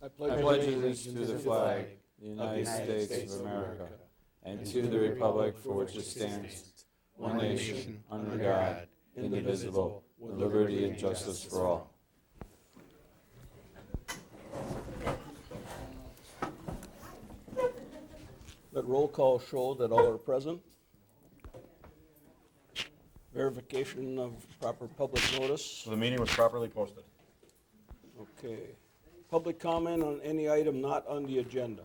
I pledge allegiance to the flag, the United States of America, and to the republic for which it stands, one nation, under God, indivisible, with liberty and justice for all. Let roll call show that all are present. Verification of proper public notice. So the meeting was properly posted. Okay. Public comment on any item not on the agenda.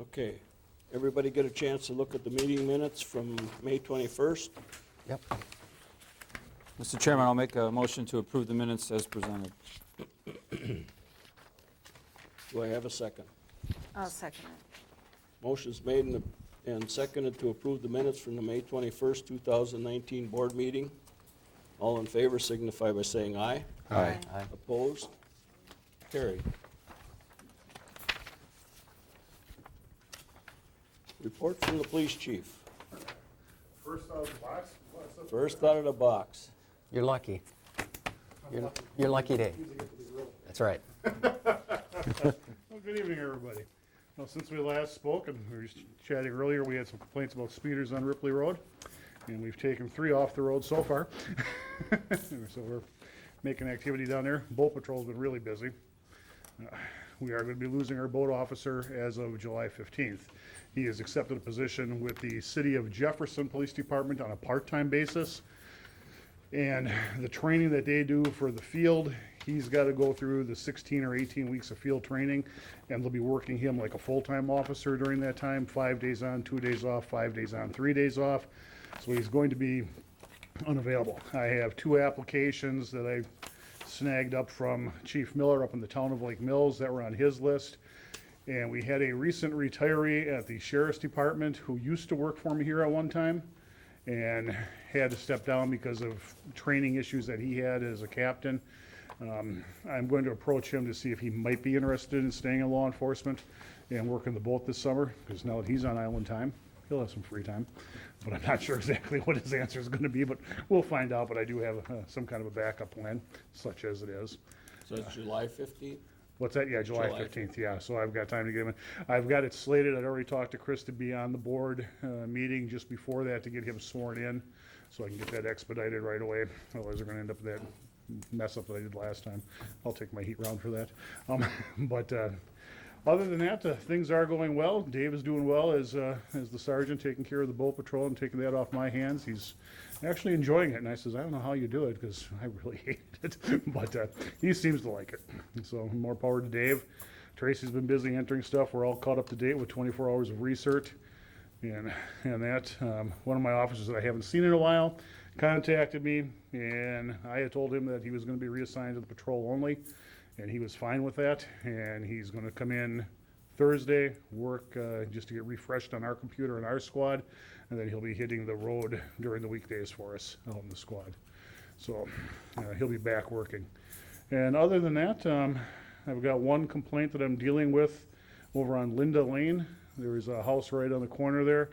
Okay. Everybody get a chance to look at the meeting minutes from May 21st? Yep. Mr. Chairman, I'll make a motion to approve the minutes as presented. Do I have a second? I'll second it. Motion's made and seconded to approve the minutes from the May 21st, 2019 board meeting. All in favor signify by saying aye. Aye. Opposed? Carried. Report from the police chief. First out of the box? First out of the box. You're lucky. You're lucky day. That's right. Well, good evening, everybody. Well, since we last spoke, and we were just chatting earlier, we had some complaints about speeders on Ripley Road, and we've taken 3 off the road so far. So we're making activity down there. Boat patrol's been really busy. We are going to be losing our boat officer as of July 15th. He has accepted a position with the City of Jefferson Police Department on a part-time basis. And the training that they do for the field, he's got to go through the 16 or 18 weeks of field training, and they'll be working him like a full-time officer during that time, 5 days on, 2 days off, 5 days on, 3 days off. So he's going to be unavailable. I have 2 applications that I snagged up from Chief Miller up in the town of Lake Mills that were on his list. And we had a recent retiree at the Sheriff's Department who used to work for me here at one time and had to step down because of training issues that he had as a captain. I'm going to approach him to see if he might be interested in staying in law enforcement and working the boat this summer, because now that he's on island time, he'll have some free time. But I'm not sure exactly what his answer is going to be, but we'll find out. But I do have some kind of a backup plan, such as it is. So it's July 15th? What's that? Yeah, July 15th, yeah. So I've got time to get him in. I've got it slated. I'd already talked to Chris to be on the board meeting just before that to get him sworn in, so I can get that expedited right away. Otherwise, they're going to end up with that mess up that I did last time. I'll take my heat round for that. But other than that, things are going well. Dave is doing well as the sergeant, taking care of the boat patrol and taking that off my hands. He's actually enjoying it, and I says, I don't know how you do it, because I really hate it, but he seems to like it. So more power to Dave. Tracy's been busy entering stuff. We're all caught up to date with 24 hours of research, and that one of my officers that I haven't seen in a while contacted me, and I had told him that he was going to be reassigned to the patrol only, and he was fine with that, and he's going to come in Thursday, work just to get refreshed on our computer and our squad, and then he'll be hitting the road during the weekdays for us out in the squad. So he'll be back working. And other than that, I've got one complaint that I'm dealing with over on Linda Lane. There was a house right on the corner there.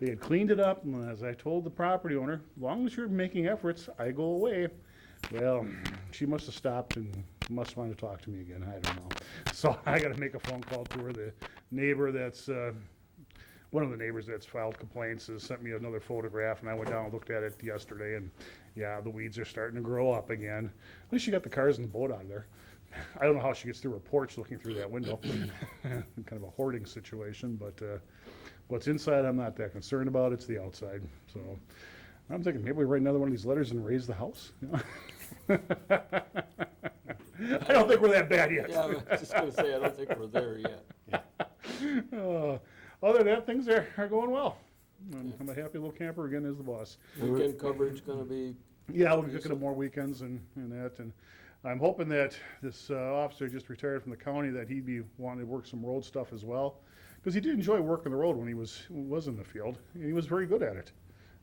They had cleaned it up, and as I told the property owner, as long as you're making efforts, I go away. Well, she must have stopped and must want to talk to me again. I don't know. So I got to make a phone call to her. The neighbor that's, one of the neighbors that's filed complaints has sent me another photograph, and I went down and looked at it yesterday, and yeah, the weeds are starting to grow up again. At least she got the cars and the boat out of there. I don't know how she gets through her porch looking through that window. Kind of a hoarding situation, but what's inside I'm not that concerned about. It's the outside. So I'm thinking maybe we write another one of these letters and raise the house. You know? I don't think we're that bad yet. Yeah, I was just going to say, I don't think we're there yet. Other than that, things are going well. I'm a happy little camper again as the boss. Weekend coverage going to be? Yeah, we'll be picking up more weekends and that. And I'm hoping that this officer just retired from the county, that he'd be wanting to work some road stuff as well. Because he did enjoy working the road when he was in the field. He was very good at it.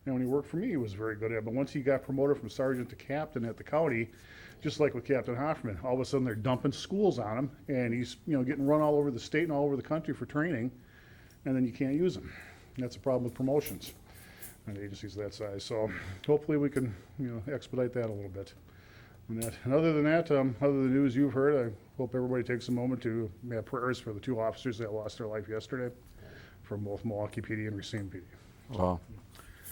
And when he worked for me, he was very good at it. But once he got promoted from sergeant to captain at the county, just like with Captain Hoffman, all of a sudden they're dumping schools on him, and he's getting run all over the state and all over the country for training, and then you can't use him. And that's a problem with promotions and agencies that size. So hopefully we can expedite that a little bit. And other than that, other than the news you've heard, I hope everybody takes a moment to have prayers for the 2 officers that lost their life yesterday from both Milwaukee PD and Racine PD. Wow.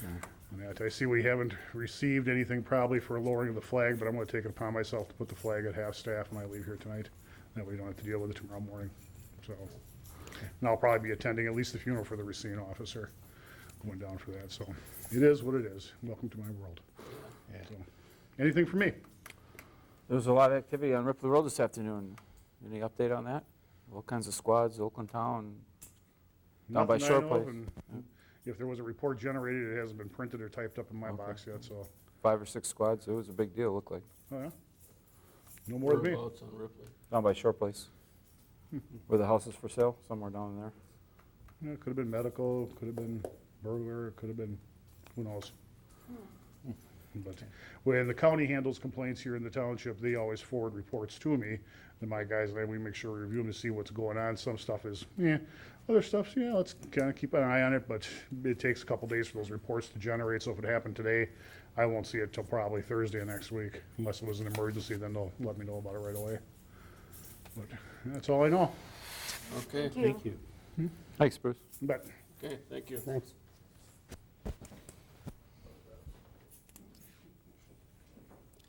And that, I see we haven't received anything probably for lowering of the flag, but I'm going to take it upon myself to put the flag at half-staff when I leave here tonight. That way we don't have to deal with it tomorrow morning. So, and I'll probably be attending at least the funeral for the Racine officer. Going down for that. So it is what it is. Welcome to my world. So, anything for me? There was a lot of activity on Ripley Road this afternoon. Any update on that? All kinds of squads, Oakland Town, down by Nothing I Shore know Place. of, and if there was a report generated, it hasn't been printed or typed up in my box yet, so, 5 or 6 squads. It was a big deal, looked like. oh yeah. No more than me. Whereabouts on Ripley? Down by Shore Place. Where the house is for sale, somewhere down there. Yeah, it could have been medical, could have been burglar, could have been, who knows? But when the county handles complaints here in the township, they always forward reports to me, and my guys and I, we make sure we review them to see what's going on. Some stuff is, other stuff's, let's kind of keep an eye on it, but it takes a couple days for those reports to generate, so if it happened today, I won't see it till probably Thursday of next week, unless it was an emergency, then they'll let me know about it right away. But that's all I know. Okay, Thank you. Thanks, Bruce. But okay, thank you. Thanks.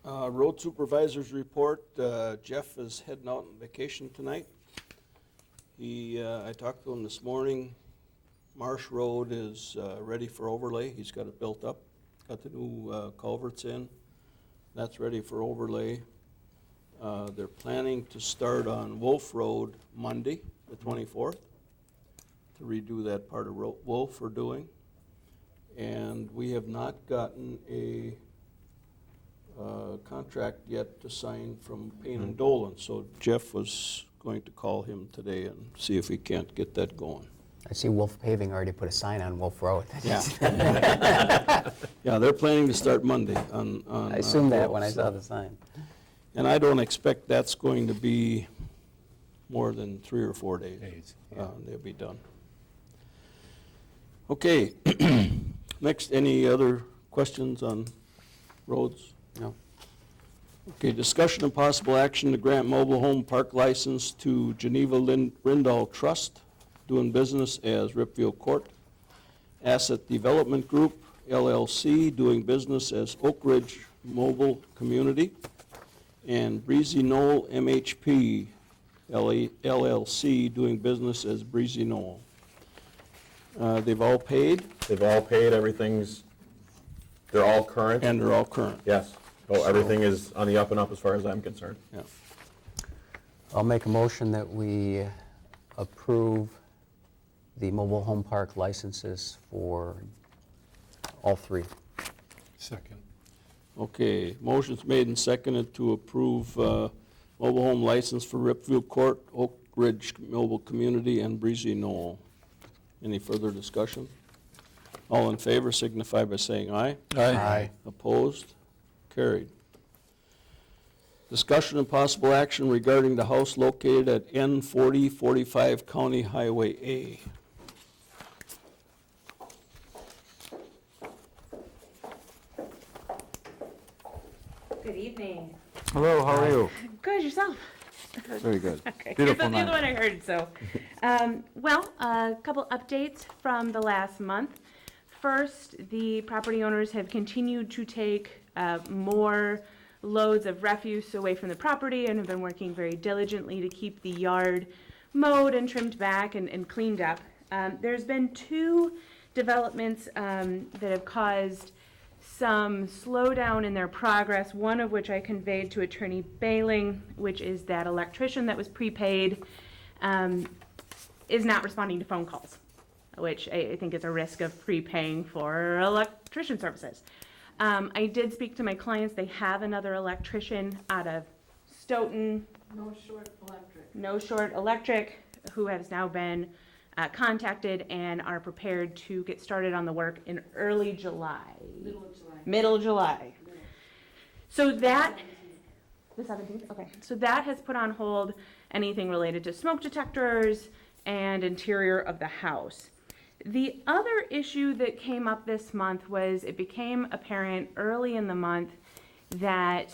Road supervisor's report, Jeff is heading out on vacation tonight. I talked to him this morning. Marsh Road is ready for overlay. He's got it built up, got the new culverts in. That's ready for overlay. They're planning to start on Wolf Road Monday, the 24th, to redo that part of Wolf we're doing. And we have not gotten a contract yet to sign from Payne and Dolan, so Jeff was going to call him today and see if we can't get that going. I see Wolf Paving already put a sign on Wolf Road. Yeah. Yeah, they're planning to start Monday on I assumed that when I Wolf, saw so. the sign. And I don't expect that's going to be more than 3 or 4 days. They'll be done. Okay, next, any other questions on roads? No. Okay, discussion and possible action to grant mobile home park license to Geneva Rindall Trust, doing business as Ripville Court. Asset Development Group, LLC, doing business as Oak Ridge Mobile Community. And Breezy Knoll MHP, LLC, doing business as Breezy Knoll. They've all paid, They've all paid, they're all current? and they're all current. Yes. Oh, everything is on the up and up as far as I'm concerned. Yeah. I'll make a motion that we approve the mobile home park licenses for all 3. Second. Okay, motion's made and seconded to approve mobile home license for Ripville Court, Oak Ridge Mobile Community, and Breezy Knoll. Any further discussion? All in favor signify by saying aye. Aye. Opposed? Carried. Discussion and possible action regarding the house located at N4045 County Highway A. Good evening. Hello, how are you? Good, yourself? Very good. Okay. Beautiful You're the night. other one I heard, so. Well, a couple updates from the last month. First, the property owners have continued to take more loads of refuse away from the property and have been working very diligently to keep the yard mowed and trimmed back and cleaned up. There's been 2 developments that have caused some slowdown in their progress, one of which I conveyed to Attorney Bailing, which is that electrician that was prepaid is not responding to phone calls, which I think is a risk of prepaying for electrician services. I did speak to my clients. They have another electrician out of Stoughton. No Short Electric, who has now been contacted and are prepared to get started on the work in early July. Middle July. So that, the 17th, okay. So that has put on hold anything related to smoke detectors and interior of the house. The other issue that came up this month was it became apparent early in the month that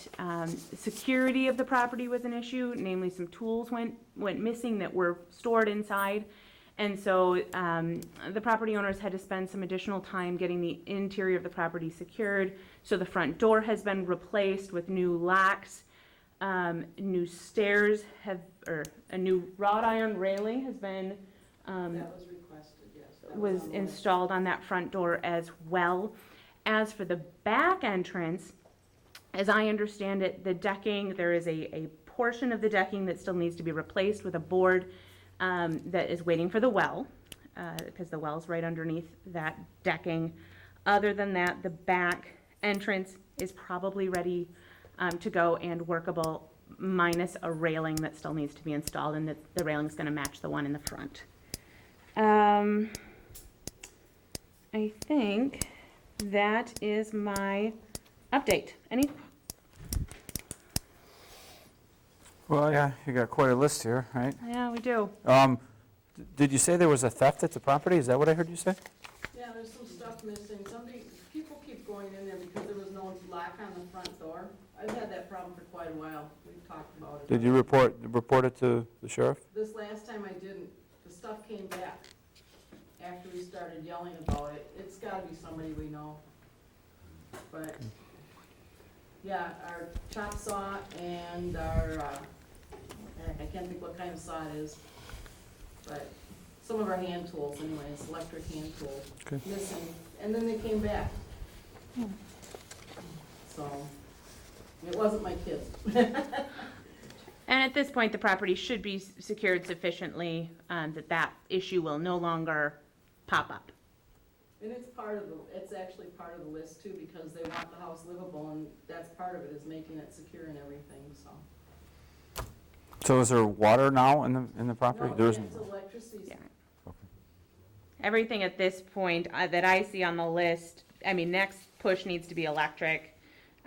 security of the property was an issue, namely some tools went missing that were stored inside. And so the property owners had to spend some additional time getting the interior of the property secured. So the front door has been replaced with new locks. New stairs or a new wrought iron railing has been That was requested, yes. That was on the list. installed on that front door as well. As for the back entrance, as I understand it, the decking, there is a portion of the decking that still needs to be replaced with a board that is waiting for the well, because the well's right underneath that decking. Other than that, the back entrance is probably ready to go and workable, minus a railing that still needs to be installed, and the railing's gonna match the one in the front. I think that is my update. Any? Well, yeah, you got quite a list here, right? Yeah, we do. Did you say there was a theft at the property? Is that what I heard you say? Yeah, there's some stuff missing. People keep going in there because there was no lock on the front door. I've had that problem for quite a while. We've talked about it. Did you report it to the sheriff? This last time I didn't. The stuff came back after we started yelling about it. It's gotta be somebody we know. But, yeah, our chop saw and our, I can't think what kind of saw it is, but some of our hand tools anyways, electric hand tools, Okay. missing, and then they came back. So, it wasn't my kids. And at this point, the property should be secured sufficiently that issue will no longer pop up. And it's actually part of the list too, because they want the house livable, and that's part of it, is making it secure and everything, so. So is there water now in the property? No, There's it's electricity. Yeah. Everything at this point that I see on the list, I mean, next push needs to be electric.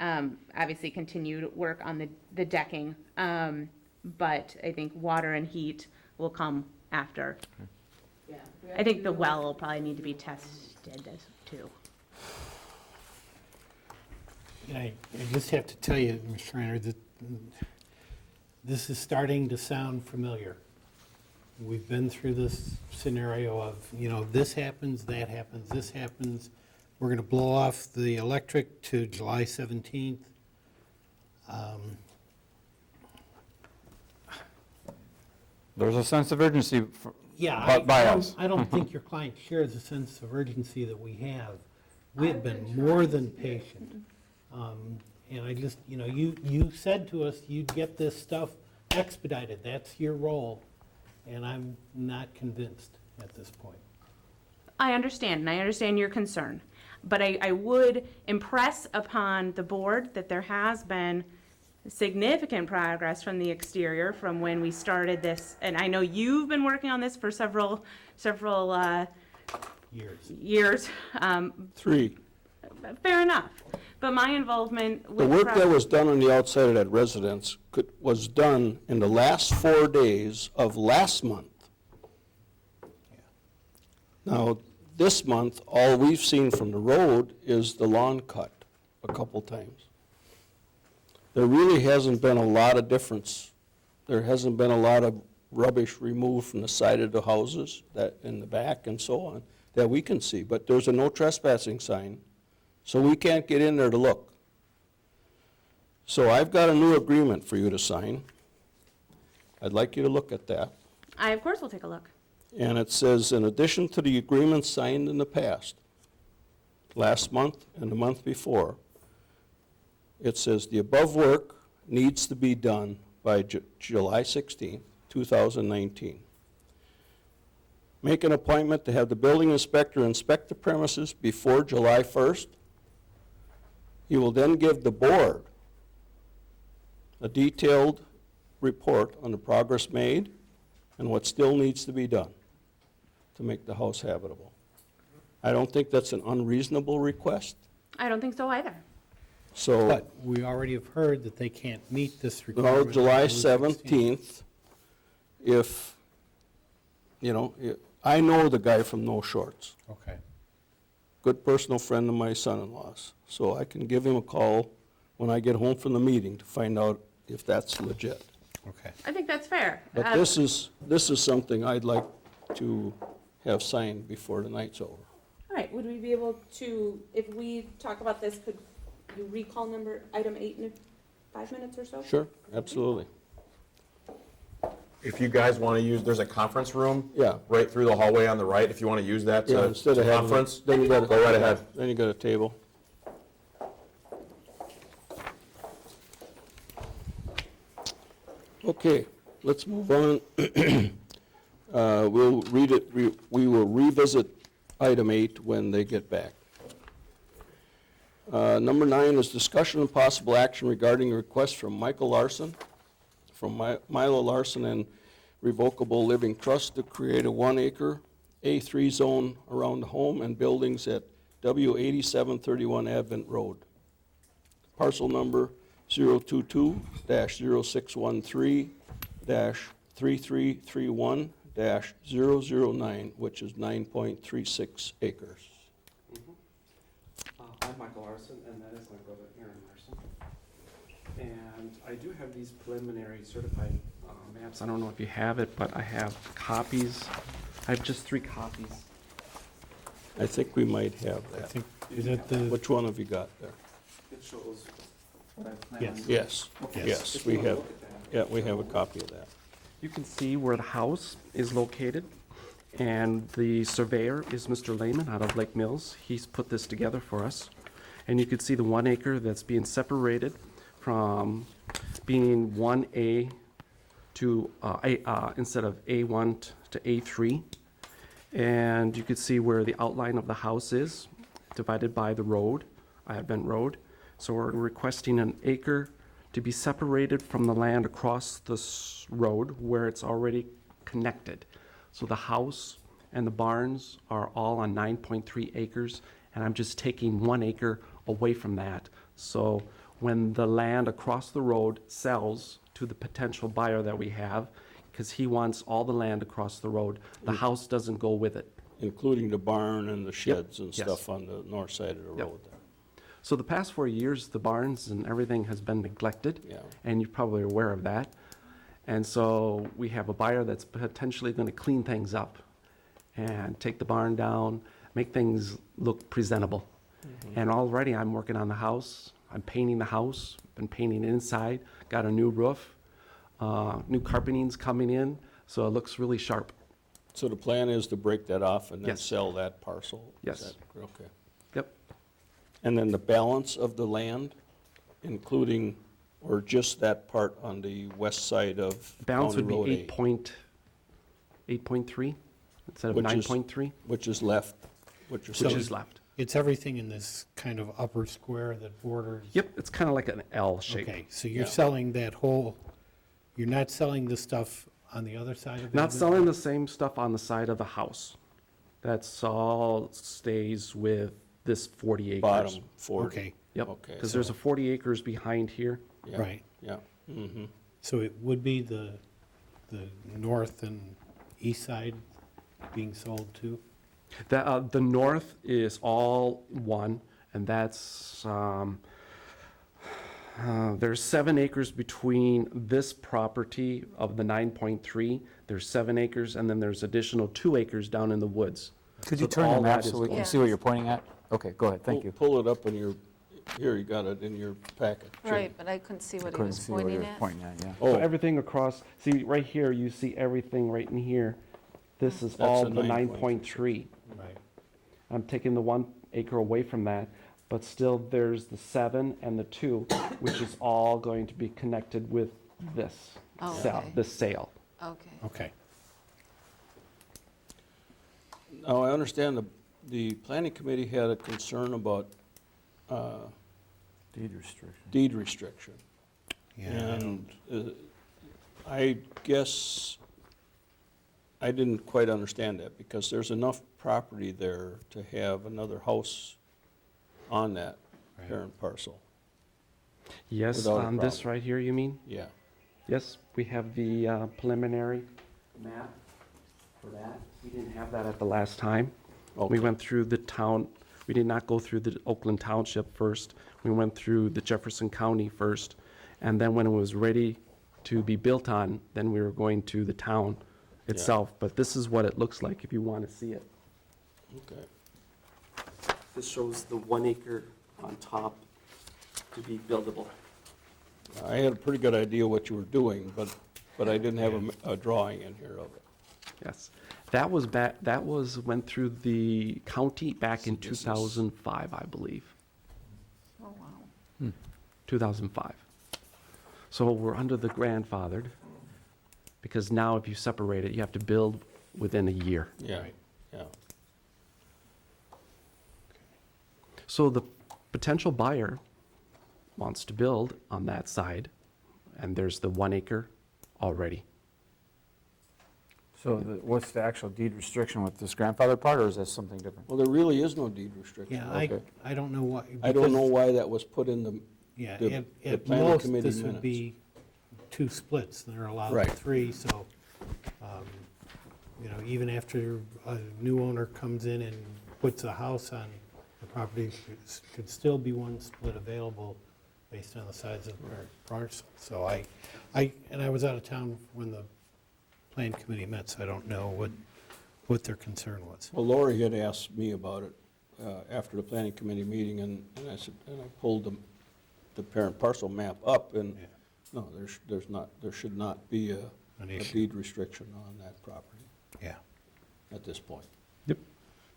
Obviously, continued work on the decking. But I think water and heat will come after. Yeah. we have I to think do the it. well will probably need to be tested too. And I just have to tell you, Ms. Schreiner, that this is starting to sound familiar. We've been through this scenario of, this happens, that happens, this happens. We're going to blow off the electric to July 17th. a sense of urgency. Yeah, By us. I don't think your client shares the sense of urgency that we have. We have been more than patient. And I just, you said to us you'd get this stuff expedited. That's your role. And I'm not convinced at this point. I understand, and I understand your concern. But I would impress upon the board that there has been significant progress from the exterior from when we started this. And I know you've been working on this for several years. 3. Fair enough. But my involvement with The work that was done on the outside of that residence was done in the last 4 days of last month. Now, this month, all we've seen from the road is the lawn cut a couple times. There really hasn't been a lot of difference. There hasn't been a lot of rubbish removed from the side of the houses, that in the back and so on, that we can see. But there's a no trespassing sign, so we can't get in there to look. So I've got a new agreement for you to sign. I'd like you to look at that. I, of course, will take a look. And it says, in addition to the agreements signed in the past, last month and the month before, it says the above work needs to be done by July 16th, 2019. Make an appointment to have the building inspector inspect the premises before July 1st. He will then give the board a detailed report on the progress made and what still needs to be done to make the house habitable. I don't think that's an unreasonable request. I don't think so either. So, But we already have heard that they can't meet this requirement. no, July until the 17th, if, I know the guy from No Shorts, Okay. good personal friend of my son-in-law's, so I can give him a call when I get home from the meeting to find out if that's legit. Okay. I think that's fair. But this is something I'd like to have signed before the night's over. All right, would we be able to, if we talk about this, could you recall item 8 in 5 minutes or so? Sure, absolutely. If you guys want to use, there's a conference room. Yeah. Right through the hallway on the right, if you want to use that Yeah, to instead of having, conference, then you got go right ahead. Then you got a table. Okay, let's move on. We'll read it, we will revisit item 8 when they get back. Number 9 is discussion and possible action regarding a request from Michael Larson, from Milo Larson and Revocable Living Trust to create a 1-acre A3 zone around the home and buildings at W8731 Advent Road. Parcel number 022-0613-3331-009, which is 9.36 acres. I'm Michael Larson, and that is my brother Aaron Larson. And I do have these preliminary certified maps. I don't know if you have it, but I have copies. I have just 3 copies. I think we might have I that. think, is that the, Which one have you got there? It shows what I plan Yes. on. Yes, Yes. yes, If we you wanna have, look at that. yeah, we have a copy of that. You can see where the house is located, and the surveyor is Mr. Lehman out of Lake Mills. He's put this together for us. And you can see the 1 acre that's being separated from being 1A to, instead of A1 to A3. And you can see where the outline of the house is, divided by the road, Advent Road. So we're requesting an acre to be separated from the land across this road where it's already connected. So the house and the barns are all on 9.3 acres, and I'm just taking 1 acre away from that. So when the land across the road sells to the potential buyer that we have, because he wants all the land across the road, the house doesn't go with it. Including the barn and the sheds and yes. stuff on the north side of the Yep. road there. So the past 4 years, the barns and everything has been neglected. Yeah. And you're probably aware of that. And so we have a buyer that's potentially going to clean things up and take the barn down, make things look presentable. And already I'm working on the house. I'm painting the house, been painting inside, got a new roof, new carpeting's coming in, so it looks really sharp. So the plan is to break that off and then Yes. sell that parcel? Is Yes. that- Okay. Yep. And then the balance of the land, including, or just that part on the west side of Balance County would be Road 8? 8.3 instead of Which is- 9.3, Which is left, what you're which saying? is left. it's everything in this kind of upper square that borders? Yep, it's kind of like an L shape. Okay, so you're Yeah. selling that whole, you're not selling the stuff on the other side of it? Not selling the same stuff on the side of the house. That's all stays with this 40 acres. Bottom 40? Okay, Yep, Okay, because so- there's a 40 acres behind here. Yeah, right. Yeah. Mm-hmm. So it would be the north and east side being sold too? The north is all one, and that's, there's 7 acres between this property of the 9.3. There's 7 acres, and then there's additional 2 acres down in the woods. Could So you turn all the map that is so we can gone. see what you're pointing at? Okay, go ahead, thank you. Pull it up in your, here, you got it in your packet. Jim. Right, but I couldn't see what he Couldn't was see what you pointing were at. pointing at, yeah. So Oh, everything across, see, right here, you see everything right in here. This is That's all a the 9.3. 9.3. Right. I'm taking the 1 acre away from that, but still there's the 7 and the 2, which is all going to be connected with this Oh, sale, okay. this sale. Okay. Okay. now I understand the planning committee had a concern about Deed restriction. deed restriction. Yeah, I And don't- I guess I didn't quite understand that, because there's enough property there to have another house on that Right. parent parcel. Yes, Without a on this problem. right here, you mean? Yeah. Yes, we have the preliminary map for that. We didn't have that at the last time. Okay. We went through the town, we did not go through the Oakland Township first. We went through the Jefferson County first, and then when it was ready to be built on, then we were going to the town itself. But this is what it looks like if you want to see it. Okay. This shows the 1 acre on top to be buildable. I had a pretty good idea what you were doing, but I didn't have a drawing in here of it. Yes. That went through the county back in 2005, I believe. Oh, wow. 2005. So we're under the grandfathered, because now if you separate it, you have to build within a year. Yeah, yeah. So the potential buyer wants to build on that side, and there's the 1 acre already. So what's the actual deed restriction with this grandfather part, or is that something different? Well, there really is no deed restriction. Yeah, Okay. I don't know why. I don't know because- why that was put in the, Yeah, the at planning most, committee this would minutes. be 2 splits, they're allowed Right. 3, so, even after a new owner comes in and puts a house on the property, could still be 1 split available based on the size of the parcel. So I was out of town when the plan committee met, so I don't know what their concern was. Well, Lori had asked me about it after the planning committee meeting, and I said, and I pulled the parent parcel map up, and Yeah. no, there should not be a An a issue. deed restriction on that property Yeah. at this point. Yep.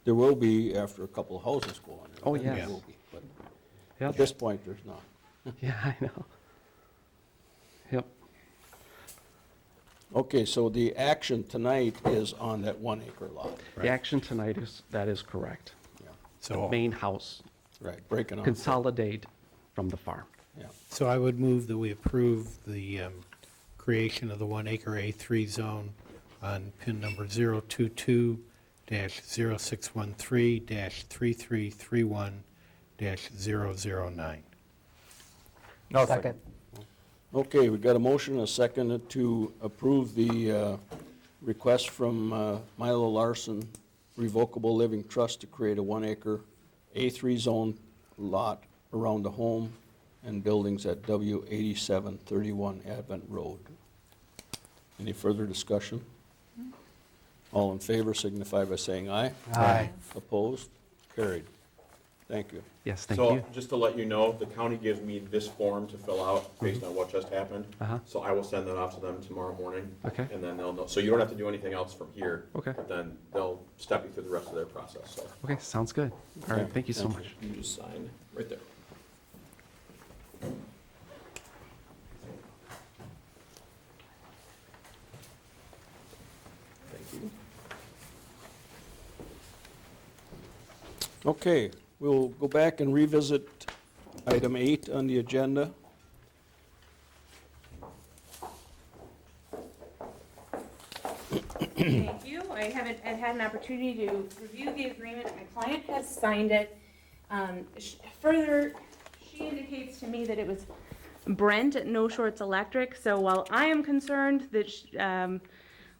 There will be after a couple of houses go on there. Oh, then there yes. will be, but Yep. at this point, there's not. Yeah, I know. Yep. Okay, so the action tonight is on that 1 acre lot. The action tonight that is correct. Yeah, The So, main house, right, breaking off. consolidate from the farm. Yeah, so I would move that we approve the creation of the 1 acre A3 zone on pin number 022-0613-3331-009. Second. okay, we got a motion, and a second to approve the request from Milo Larson Revocable Living Trust to create a 1 acre A3 zone lot around the home and buildings at W8731 Advent Road. Any further discussion? All in favor signify by saying aye. Aye. Opposed? Carried. Thank you. Yes, thank So, you. just to let you know, the county gives me this form to fill out based on what just happened. Uh-huh. So I will send that off to them tomorrow morning. Okay. And then they'll know, so you don't have to do anything else from here. Okay. But then they'll step you through the rest of their process, so. Okay, sounds good. All right, Okay, thank you so thank much. You just sign right there. Thank you. Okay, we'll go back and revisit item 8 on the agenda. Thank you. I haven't had an opportunity to review the agreement. My client has signed it. Further, she indicates to me that it was Brent at No Shorts Electric. So while I am concerned that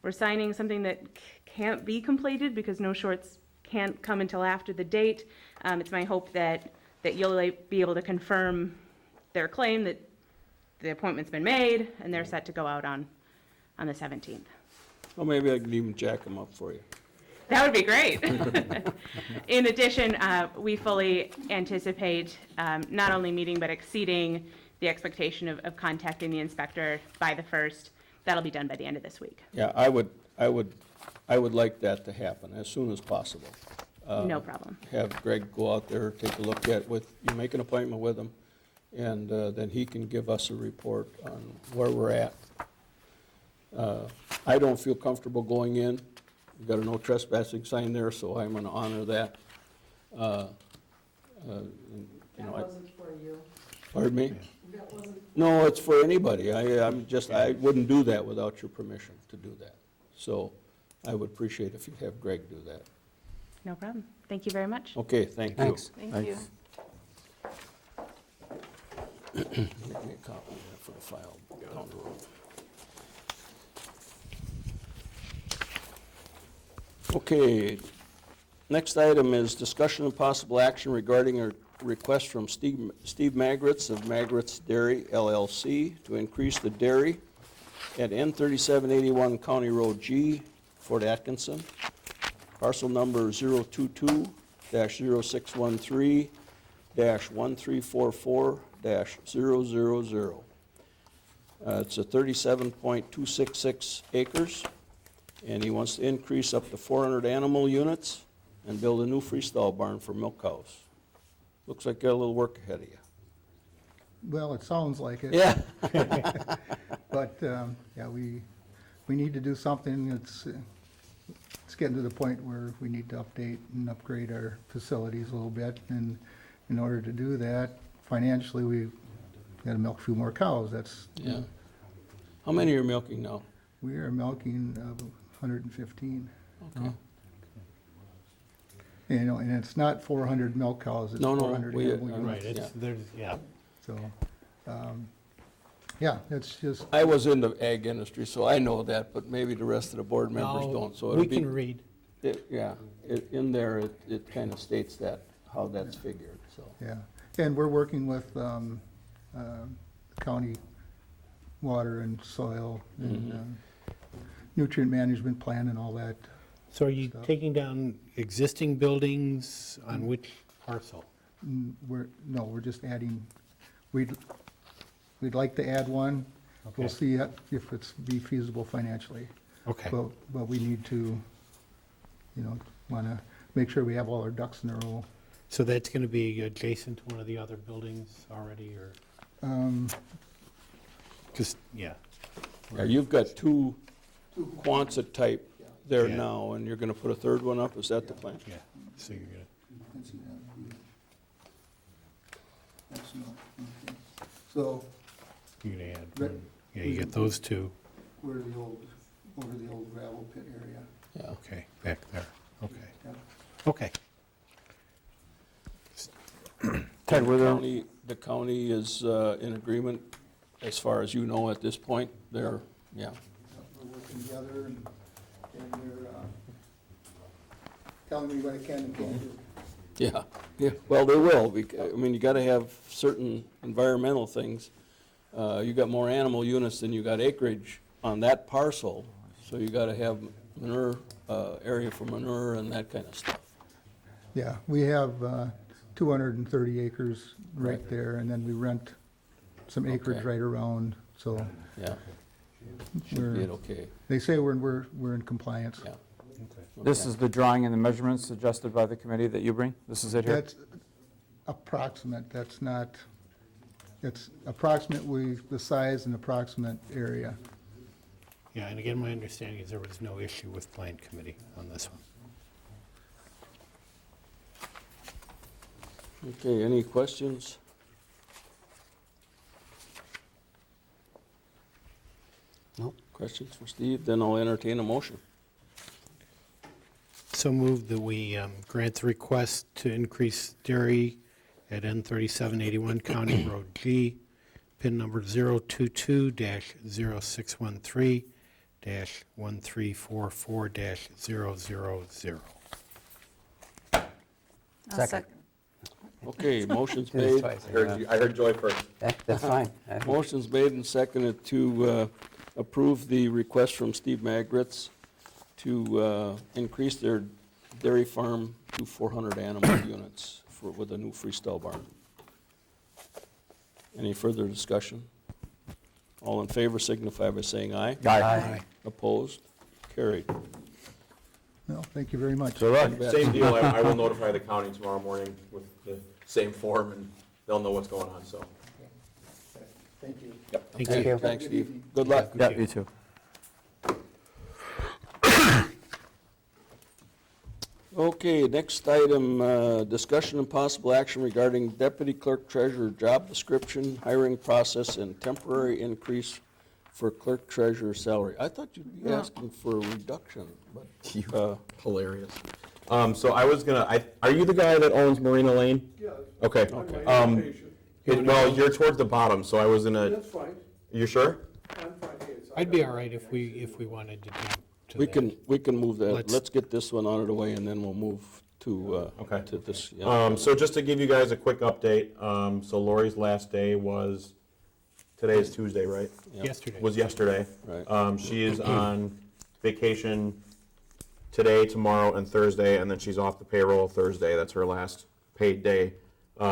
we're signing something that can't be completed because No Shorts can't come until after the date, it's my hope that you'll be able to confirm their claim that the appointment's been made and they're set to go out on the 17th. Well, maybe I can even jack them up for you. That would be great. In addition, we fully anticipate not only meeting but exceeding the expectation of contacting the inspector by the 1st. That'll be done by the end of this week. Yeah, I would like that to happen as soon as possible. No problem. Have Greg go out there, take a look at you make an appointment with him, and then he can give us a report on where we're at. I don't feel comfortable going in. We've got a no trespassing sign there, so I'm gonna honor that. You That know, wasn't for you. Pardon me? That wasn't, No, it's for anybody. I wouldn't do that without your permission to do that. So I would appreciate if you'd have Greg do that. No problem. Thank you very much. Okay, thank you. Thanks. Thank you. Make me a copy of that for the file down the road. Okay, next item is discussion and possible action regarding a request from Steve Magritz of Magritz Dairy LLC to increase the dairy at N3781 County Road G, Fort Atkinson, parcel number 022-061-1344-000. It's a 37.266 acres, and he wants to increase up to 400 animal units and build a new freestall barn for milk cows. Looks like you got a little work ahead of you. Well, it sounds like it. Yeah. But, yeah, we need to do something. It's getting to the point where we need to update and upgrade our facilities a little bit. And in order to do that, financially, we've got to milk a few more cows. That's, Yeah. How many are you milking now? we are milking 115. Okay. You know, and it's not 400 milk cows, it's No, no, 400 we- animal Right, units. it's, there's, yeah. So, yeah, it's just, I was in the ag industry, so I know that, but maybe the rest of the board members No, don't. So we it'll be, can read. yeah, in there, it kind of states that, how that's figured, so. yeah. And we're working with county water and soil and nutrient management plan and all that. So are you Stuff. taking down existing buildings on which parcel? We're just adding, we'd like to add one. We'll Okay. see if it's be feasible financially. Okay, But we need to, want to make sure we have all our ducks in a row. so that's going to be adjacent to one of the other buildings already, or just, yeah, Yeah, you've got two Quonset type there Yeah. now, and you're gonna put a third one up, is that the plan? yeah, so you're going So to add Right. one. Yeah, you get those two, we're over the old gravel pit area. Yeah. okay, back there, okay, Yeah. okay. Ted, were there, The county is in agreement, as far as you know at this point, they're, yeah. We're working together and they're telling me what I can and can't do. Yeah, yeah, well, they will, I mean, you gotta have certain environmental things. You got more animal units than you got acreage on that parcel, so you gotta have manure, area for manure and that kind of stuff. Yeah, we have 230 acres right Right. there, and then we rent some acreage Okay. right around, so Yeah, should we're, be it okay, they say we're in compliance. yeah. this Okay. is the drawing and the measurements suggested by the committee that you bring? This is it here? That's approximate, that's not, it's approximately the size and approximate area. Yeah, and again, my understanding is there was no issue with plan committee on this one. Okay, any questions? No. Questions for Steve? Then I'll entertain a motion. So moved that we grant the request to increase dairy at N3781 County Road G, PIN number 022-061-3-1344-000. Second. Okay, motion's Did it made. twice. I heard Joy first. That's fine. Motion's made and seconded to approve the request from Steve Magritz to increase their dairy farm to 400 animal units with a new freestyle barn. Any further discussion? All in favor signify by saying aye. Aye. Opposed? Carried. No, thank you very much. Good luck. Same deal, I will notify the county tomorrow morning with the same form, and they'll know what's going on, so. Thank you. Thank Okay, you. thanks, Steve. Good luck. Yeah, you too. Okay, next item, discussion and possible action regarding deputy clerk treasurer job description, hiring process, and temporary increase for clerk treasurer salary. I thought you'd be asking for a reduction, but, Hilarious. So I was gonna, are you the guy that owns Marina Lane? Yeah. Okay. Well, you're towards the bottom, so I was gonna. That's fine. You sure? I'd be all right if we wanted to jump to we that. can move that. Let's- Let's get this one out of the way, and then we'll move to, Okay. to this. Yeah. So just to give you guys a quick update, so Lori's last day was, today is Tuesday, right? Yesterday. Was yesterday. Right. She is on vacation today, tomorrow, and Thursday, and then she's off the payroll Thursday. That's her last paid day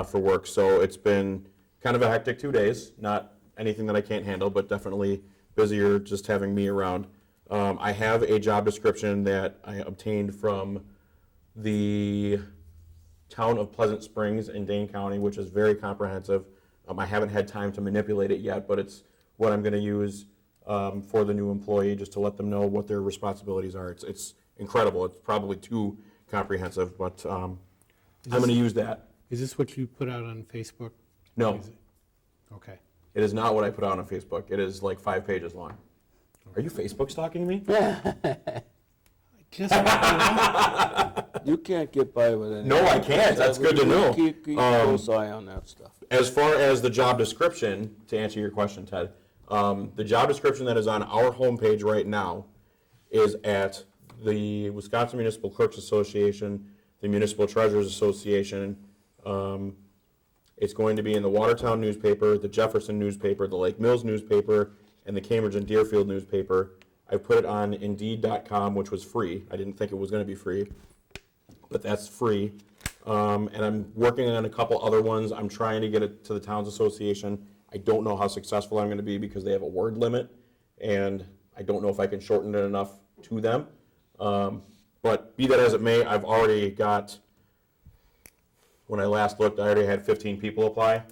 for work. So it's been kind of a hectic 2 days. Not anything that I can't handle, but definitely busier just having me around. I have a job description that I obtained from the town of Pleasant Springs in Dane County, which is very comprehensive. I haven't had time to manipulate it yet, but it's what I'm going to use for the new employee, just to let them know what their responsibilities are. It's incredible. It's probably too comprehensive, but I'm going to use that. Is this what you put out on Facebook? No, Is it? Okay. it is not what I put out on Facebook. It is like 5 pages long. Are you Facebook stalking me? Just, You can't get by with it. No, I can't. That's good to know. Keep a close eye on that stuff. As far as the job description, to answer your question, Ted, the job description that is on our homepage right now is at the Wisconsin Municipal Clerks Association, the Municipal Treasurers Association. It's going to be in the Watertown newspaper, the Jefferson newspaper, the Lake Mills newspaper, and the Cambridge and Deerfield newspaper. I put it on Indeed.com, which was free. I didn't think it was going to be free, but that's free. And I'm working on a couple other ones. I'm trying to get it to the Towns Association. I don't know how successful I'm going to be because they have a word limit, and I don't know if I can shorten it enough to them. But be that as it may, I've already got, when I last looked, I already had 15 people apply,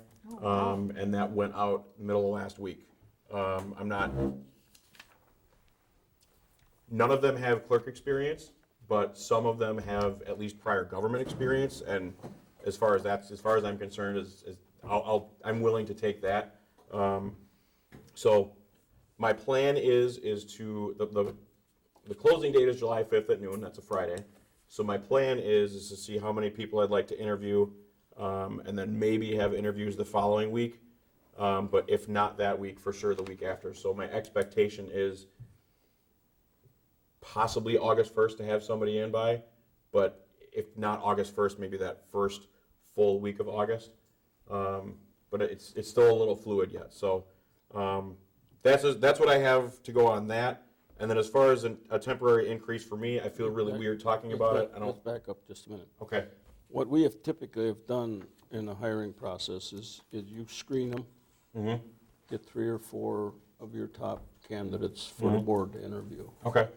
and that went out middle of last week. None of them have clerk experience, but some of them have at least prior government experience, and as far as I'm concerned, I'm willing to take that. So my plan is to the closing date is July 5th at noon. That's a Friday. So my plan is to see how many people I'd like to interview, and then maybe have interviews the following week. But if not that week, for sure the week after. So my expectation is possibly August 1st to have somebody in by, but if not August 1st, maybe that first full week of August. But it's still a little fluid yet. So that's what I have to go on that. And then as far as a temporary increase for me, I feel really weird talking about it. Let's back up just a minute. Okay. What we have typically have done in the hiring process is you screen them, get 3 or 4 of your top candidates for the board to interview. Okay.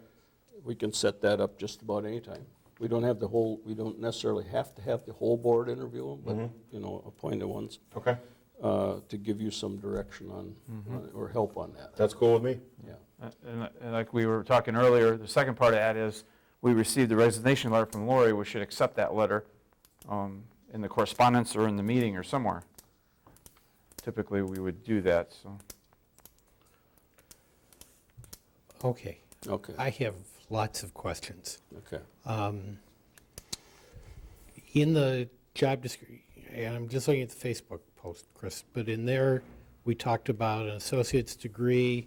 We can set that up just about any time. We don't necessarily have to have the whole board interview them, but, appointed ones. Okay. To give you some direction on, or help on that. That's cool with me. Yeah. And like we were talking earlier, the second part of that is we received the resignation letter from Lori. We should accept that letter in the correspondence or in the meeting or somewhere. Typically, we would do that. So. okay. Okay. I have lots of questions. Okay. In the job description, and I'm just looking at the Facebook post, Chris, but in there, we talked about an associate's degree,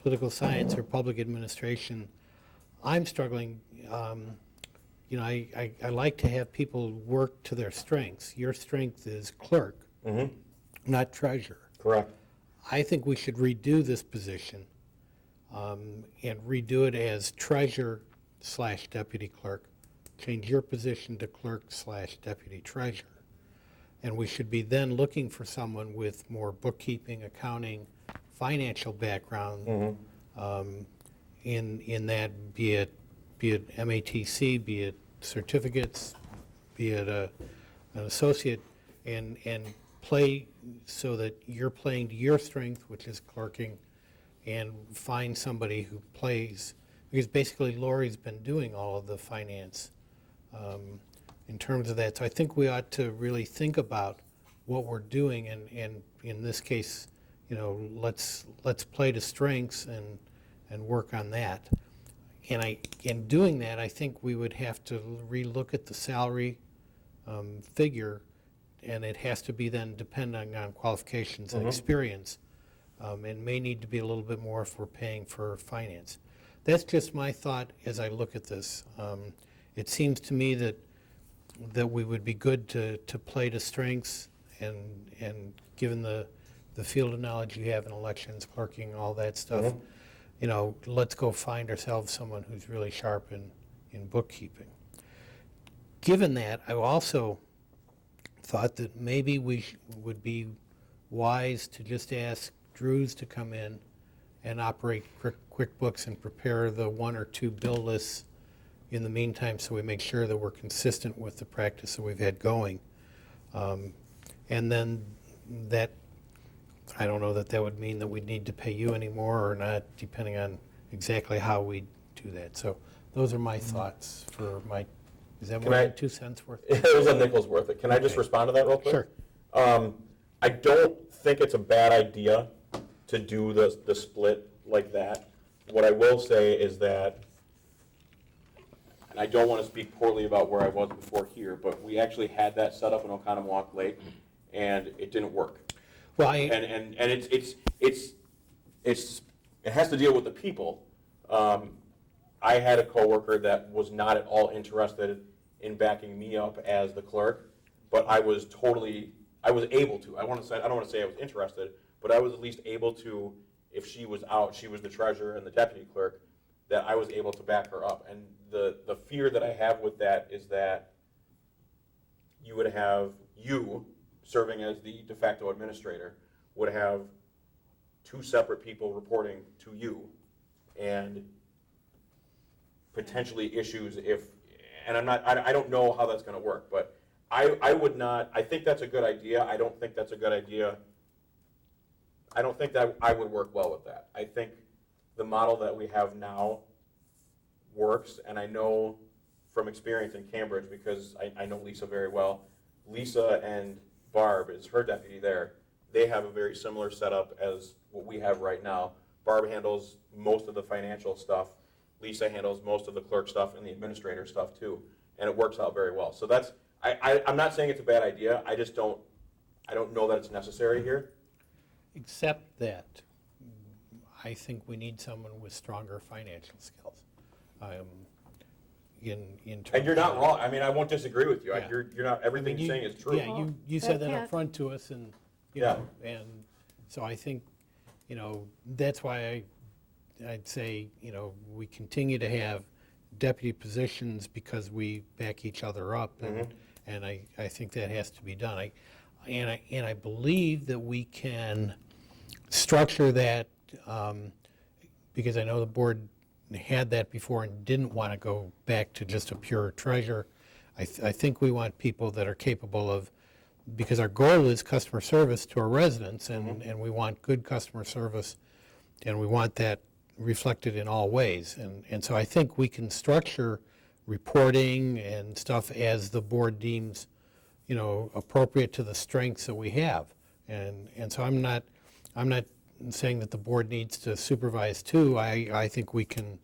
political science or public administration. I'm struggling, I like to have people work to their strengths. Your strength is clerk, not treasurer. Correct. I think we should redo this position and redo it as treasurer/deputy clerk. Change your position to clerk/deputy treasurer. And we should be then looking for someone with more bookkeeping, accounting, financial background in that, be it MATC, be it certificates, be it an associate, and play so that you're playing to your strength, which is clerking, and find somebody who plays, because basically Lori's been doing all of the finance in terms of that. So I think we ought to really think about what we're doing, and in this case, let's play to strengths and work on that. And in doing that, I think we would have to relook at the salary figure, and it has to be then depending on qualifications and experience. And may need to be a little bit more if we're paying for finance. That's just my thought as I look at this. It seems to me that that we would be good to play to strengths, and given the field of knowledge you have in elections, clerking, all that stuff, you know, let's go find ourselves someone who's really sharp in bookkeeping. Given that, I also thought that maybe we would be wise to just ask Drews to come in and operate QuickBooks and prepare the 1 or 2 bill lists in the meantime, so we make sure that we're consistent with the practice that we've had going. And then that, I don't know that that would mean that we'd need to pay you anymore or not, depending on exactly how we do that. So those are my thoughts for my, is that more than 2 cents worth? It was a nickel's worth. Can I just respond to that real quick? Sure. I don't think it's a bad idea to do the split like that. What I will say is that, and I don't want to speak poorly about where I was before here, but we actually had that set up in Oconomowoc Lake, and it didn't work. Well, And it has to deal with the people. I had a coworker that was not at all interested in backing me up as the clerk, but I was able to. I don't want to say I was interested, but I was at least able to, if she was out, she was the treasurer and the deputy clerk, that I was able to back her up. And the fear that I have with that is that you would have you serving as the de facto administrator, would have 2 separate people reporting to you, and potentially issues and I don't know how that's going to work, but I would not, I think that's a good idea. I don't think that's a good idea. I don't think that I would work well with that. I think the model that we have now works, and I know from experience in Cambridge, because I know Lisa very well. Lisa and Barb is her deputy there. They have a very similar setup as what we have right now. Barb handles most of the financial stuff. Lisa handles most of the clerk stuff and the administrator stuff too, and it works out very well. So that's, I'm not saying it's a bad idea. I just don't know that it's necessary here. except that I think we need someone with stronger financial skills. In terms And you're not of- wrong. I mean, I won't disagree with you. Yeah. You're not, everything you're saying is true. Yeah, you said that Yeah. up front to us, and, you Yeah. know, and so I think, you know, that's why I'd say, you know, we continue to have deputy positions because we back each other up, and I think that has to be done. And I believe that we can structure that, because I know the board had that before and didn't want to go back to just a pure treasurer. I think we want people that are capable of, because our goal is customer service to our residents, and we want good customer service, and we want that reflected in all ways. And so I think we can structure reporting and stuff as the board deems, you know, appropriate to the strengths that we have. And so I'm not saying that the board needs to supervise too. I think we can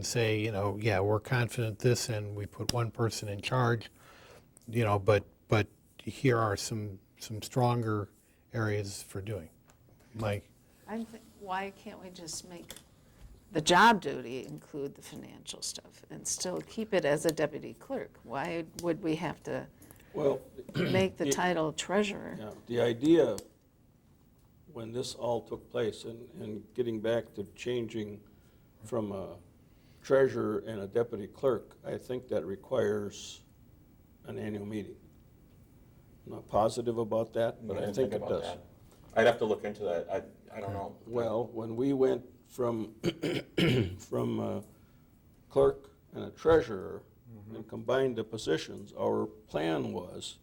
say, you know, yeah, we're confident this, and we put one person in charge, you know, but here are some stronger areas for doing. Mike? Why can't we just make the job duty include the financial stuff and still keep it as a deputy clerk? Why would we have to Well, make the title treasurer? yeah, the idea, when this all took place, and getting back to changing from a treasurer and a deputy clerk, I think that requires an annual meeting. I'm not positive about that, but I think it about does. that. I'd have to look into that. I don't know. Well, when we went from, from a clerk and a treasurer and combined the positions, our plan was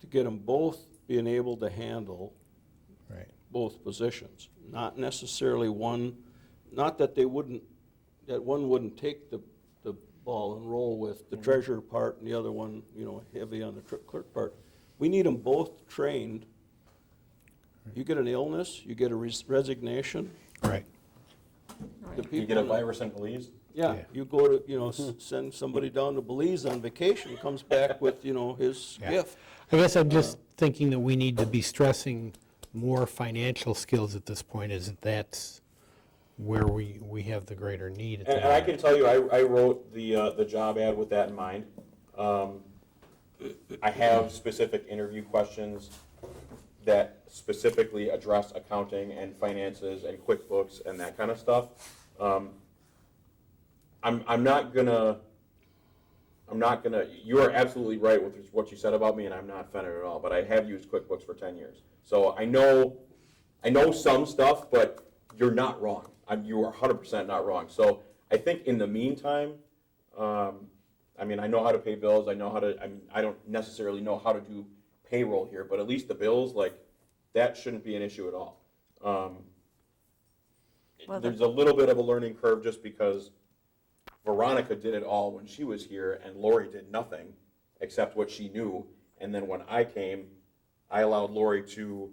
to get them both being able to handle Right. both positions. Not necessarily one, not that they wouldn't, that one wouldn't take the ball and roll with the treasurer part and the other one, you know, heavy on the clerk part. We need them both trained. You get an illness, you get a resignation. Right. The You get a people, virus in Belize? yeah, Yeah. you go to, you know, send somebody down to Belize on vacation, comes back with, you know, his Yeah. gift. I guess I'm just thinking that we need to be stressing more financial skills at this point, is that's where we have the greater need at the And I moment. can tell you, I wrote the job ad with that in mind. I have specific interview questions that specifically address accounting and finances and QuickBooks and that kind of stuff. I'm not gonna, you are absolutely right with what you said about me, and I'm not offended at all, but I have used QuickBooks for 10 years. So I know some stuff, but you're not wrong. You are 100% not wrong. So I think in the meantime, I mean, I know how to pay bills. I know how to, I don't necessarily know how to do payroll here, but at least the bills, like, that shouldn't be an issue at all. There's a little bit of a learning curve just because Veronica did it all when she was here, and Lori did nothing except what she knew. And then when I came, I allowed Lori to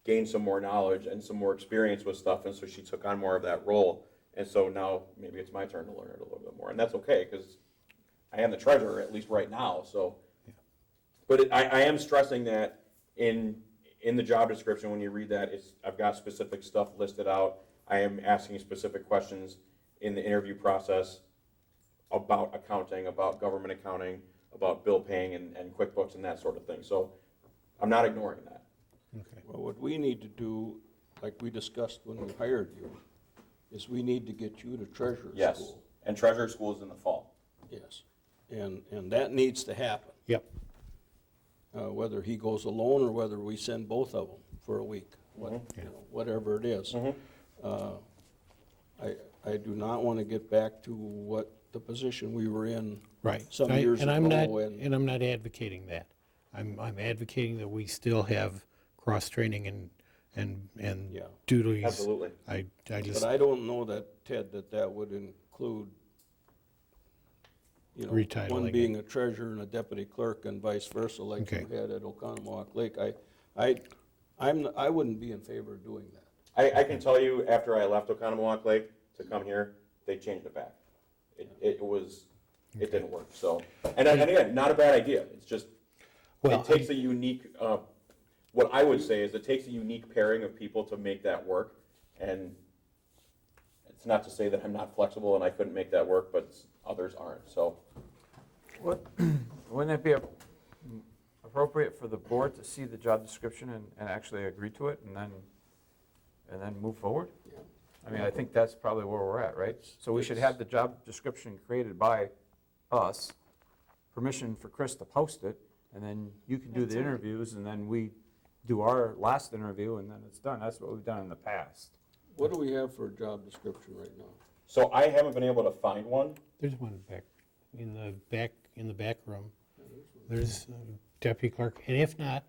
gain some more knowledge and some more experience with stuff, and so she took on more of that role. And so now maybe it's my turn to learn it a little bit more, and that's okay because I am the treasurer, at least right now. So, but I am stressing that in the job description, when you read that, I've got specific stuff listed out. I am asking specific questions in the interview process about accounting, about government accounting, about bill paying and QuickBooks and that sort of thing. So I'm not ignoring that. Okay. Well, what we need to do, like we discussed when we hired you, is we need to get you to treasurer's Yes, school. and treasurer school is in the fall. Yes, and that needs to happen. Yep. Whether he goes alone or whether we send both of them for a week, whatever it is. I do not want to get back to what the position we were in Right. some years And ago. And I'm not advocating that. I'm advocating that we still have cross-training and Yeah. duties. Absolutely. I just, But I don't know that, Ted, that would include, Retitling one it. being a treasurer and a deputy clerk and vice versa, like you Okay. had at Oconomowoc Lake. I wouldn't be in favor of doing that. I can tell you, after I left Oconomowoc Lake to come here, they changed it back. It didn't work, so. And again, not a bad idea, it's just, Well, it takes a unique, what I would say is it takes a unique pairing of people to make that work. And it's not to say that I'm not flexible and I couldn't make that work, but others aren't, so. Wouldn't it be appropriate for the board to see the job description and actually agree to it and then move forward? I mean, I think that's probably where we're at, right? So we should have the job description created by us, permission for Chris to post it, and then you can do the interviews, and then we do our last interview, and then it's done. That's what we've done in the past. What do we have for a job description right now? So I haven't been able to find one. there's one back, in the back room. There's deputy clerk, and if not,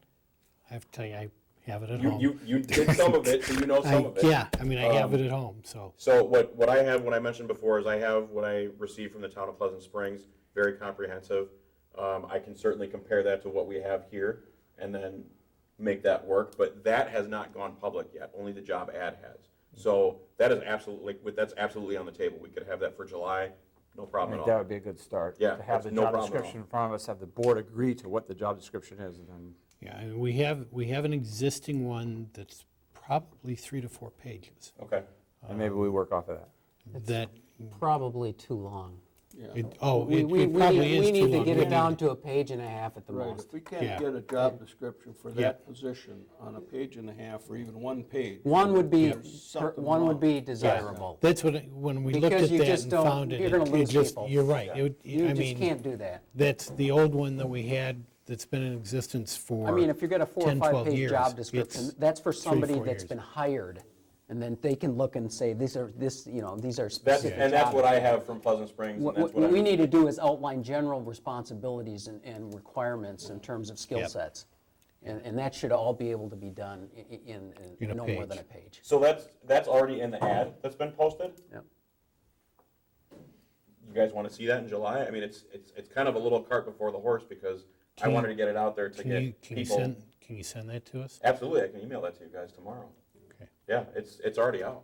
I have to tell you, I have it at home. You did some of it, so you know some of it. Yeah, I mean, I have it at home, so. So what I have, what I mentioned before, is I have what I received from the town of Pleasant Springs, very comprehensive. I can certainly compare that to what we have here and then make that work, but that has not gone public yet, only the job ad has. So that is absolutely, that's absolutely on the table. We could have that for July, no I problem think at that all. would be a good start. Yeah, To have that's the no job problem at all. description in front of us, have the board agree to what the job description is, and then Yeah, and we have an existing one that's probably 3 to 4 pages. Okay. and maybe we work off of that. That, Probably too long. Yeah. it We probably is too need to long. get We it down to a page and a half at the Right, most. if we can't Yeah. get a job description for Yeah. that position on a page and a half or even one page. One would be, there's something one would wrong. be desirable. That's what, when we looked Because at you that just and don't- found it. you're gonna it lose just- people. You're right. You I just mean, can't do that. that's the old one that we had that's been in existence for I mean, if you get a 4 or 10, 12 5 page years, job description, it's that's for 3, somebody 4 that's years. been hired. And then they can look and say, these are That's, specific and that's job what I have from Pleasant Springs, and What that's what we I'm. need to do is outline general responsibilities and requirements in terms of skill Yep. sets. And that should all be able to be done in In a no more than a page. page. So that's already in the ad that's been posted? Yep. You guys want to see that in July? I mean, it's kind of a little cart before the horse because I wanted to get it out there to Can get you people. can you send that to us? Absolutely, I can email that to you guys tomorrow. Okay. Yeah, it's already out,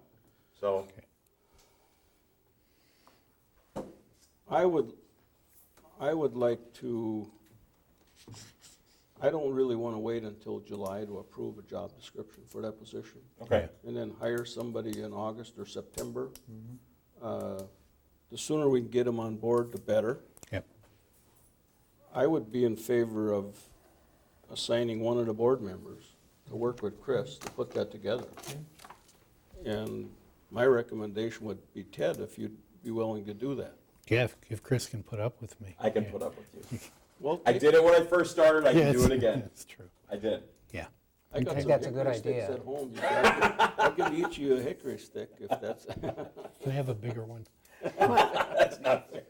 so. I would like to, I don't really want to wait until July to approve a job description for that position. Okay. And then hire somebody in August or September. The sooner we can get them on board, the better. Yep. I would be in favor of assigning one of the board members to work with Chris to put that together. And my recommendation would be Ted, if you'd be willing to do that. Yeah, if Chris can put up with me. I can put up with you. Well, I did it when I first started, I can do it again. That's true. I did. Yeah. I got think some that's a good hickory sticks idea. at home. I can eat you a hickory stick if that's. Can I have a bigger one? That's not fair.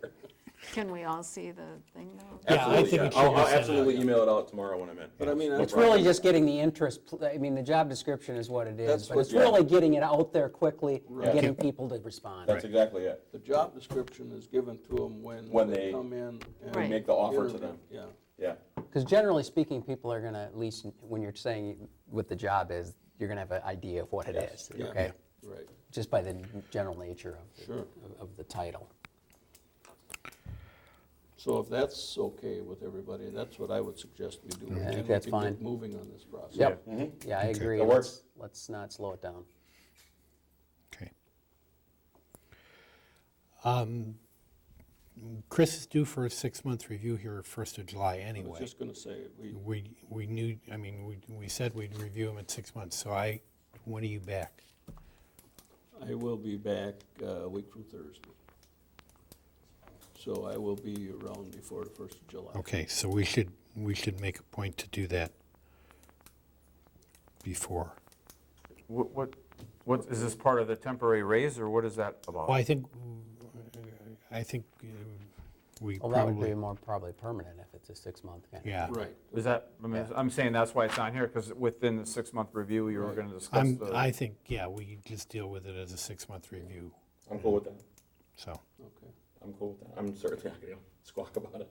Can we all see the thing though? Yeah, I think it should I'll be sent absolutely out. email it out tomorrow when I'm in. But I mean, No that's It's really just getting the interest, I mean, the job description is what it That's is, but what- it's really getting it out there quickly Right. and getting people to respond. That's exactly it. the job description is given to them when When they they come in and Right. make the offer to interview. them. Yeah. Yeah. Because generally speaking, people are gonna, at least when you're saying what the job is, you're gonna have an idea of what it is, Yeah. okay? Right. Just by the general nature Sure. of the title. So if that's okay with everybody, that's what I would suggest we do. I think and that's we can fine. get moving on this process. Yep, Mm-hmm. yeah, I agree. That works. Let's not slow it down. Okay. Chris is due for a 6-month review here 1st of July I was anyway. just gonna say, We knew, I mean, we said we'd review him at 6 months, so when are you back? I will be back a week from Thursday. So I will be around before the 1st of July. Okay, so we should make a point to do that before. What, is this part of the temporary raise, or what is that about? Well, I think we Well, that would be probably, more probably permanent if it's a 6-month kind of. yeah. Right. Is that, I mean, I'm saying that's why it's on here, because within the 6-month review, you were gonna discuss I the, think, yeah, we just deal with it as a 6-month review, I'm cool with that. so. Okay. I'm cool with that. I'm certainly not gonna squawk about it.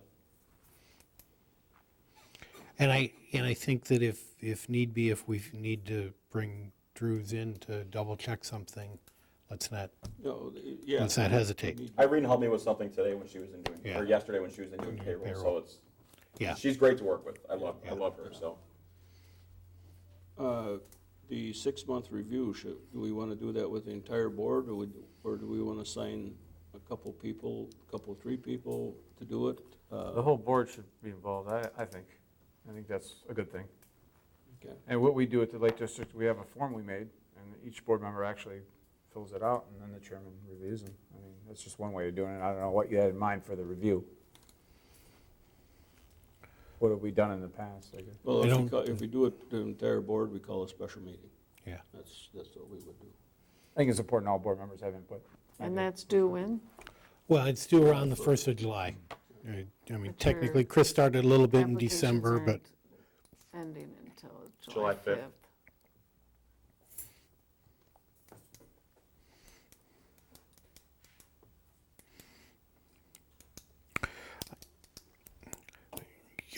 And I think that if need be, if we need to bring Drews in to double check something, let's not Yeah. Let's not hesitate. Irene helped me with something today when she was in doing, Yeah. or yesterday when she was in doing payroll, so Payroll. it's, Yeah. she's great to work with. I love her, so. The 6-month review, do we want to do that with the entire board, or do we want to assign a couple people, 3 people to do it? the whole board should be involved, I think. I think that's a good thing. Okay. And what we do at the Lake District, we have a form we made, and each board member actually fills it out, and then the chairman reviews them. I mean, that's just one way of doing it. I don't know what you had in mind for the review. What have we done in the past, I guess? Well, I if we do it, the entire board, we call a special meeting. Yeah. That's what we would do. I think it's important all board members have input. And that's due when? Well, it's due around the 1st of July. I mean, technically, Chris started a little bit in Applications December, but aren't ending until July July 5th. 5th.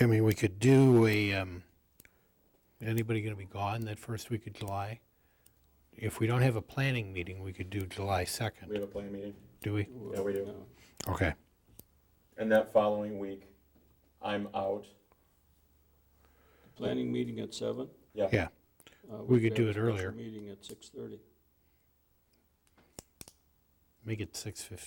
I mean, we could do anybody going to be gone that first week of July? If we don't have a planning meeting, we could do July We 2nd. have a planning meeting, Do we? Yeah, we do. Okay. and that following week, I'm out. Planning meeting at 7? Yeah. Yeah. We could do it earlier. Meeting at 6:30. Make it 6:50.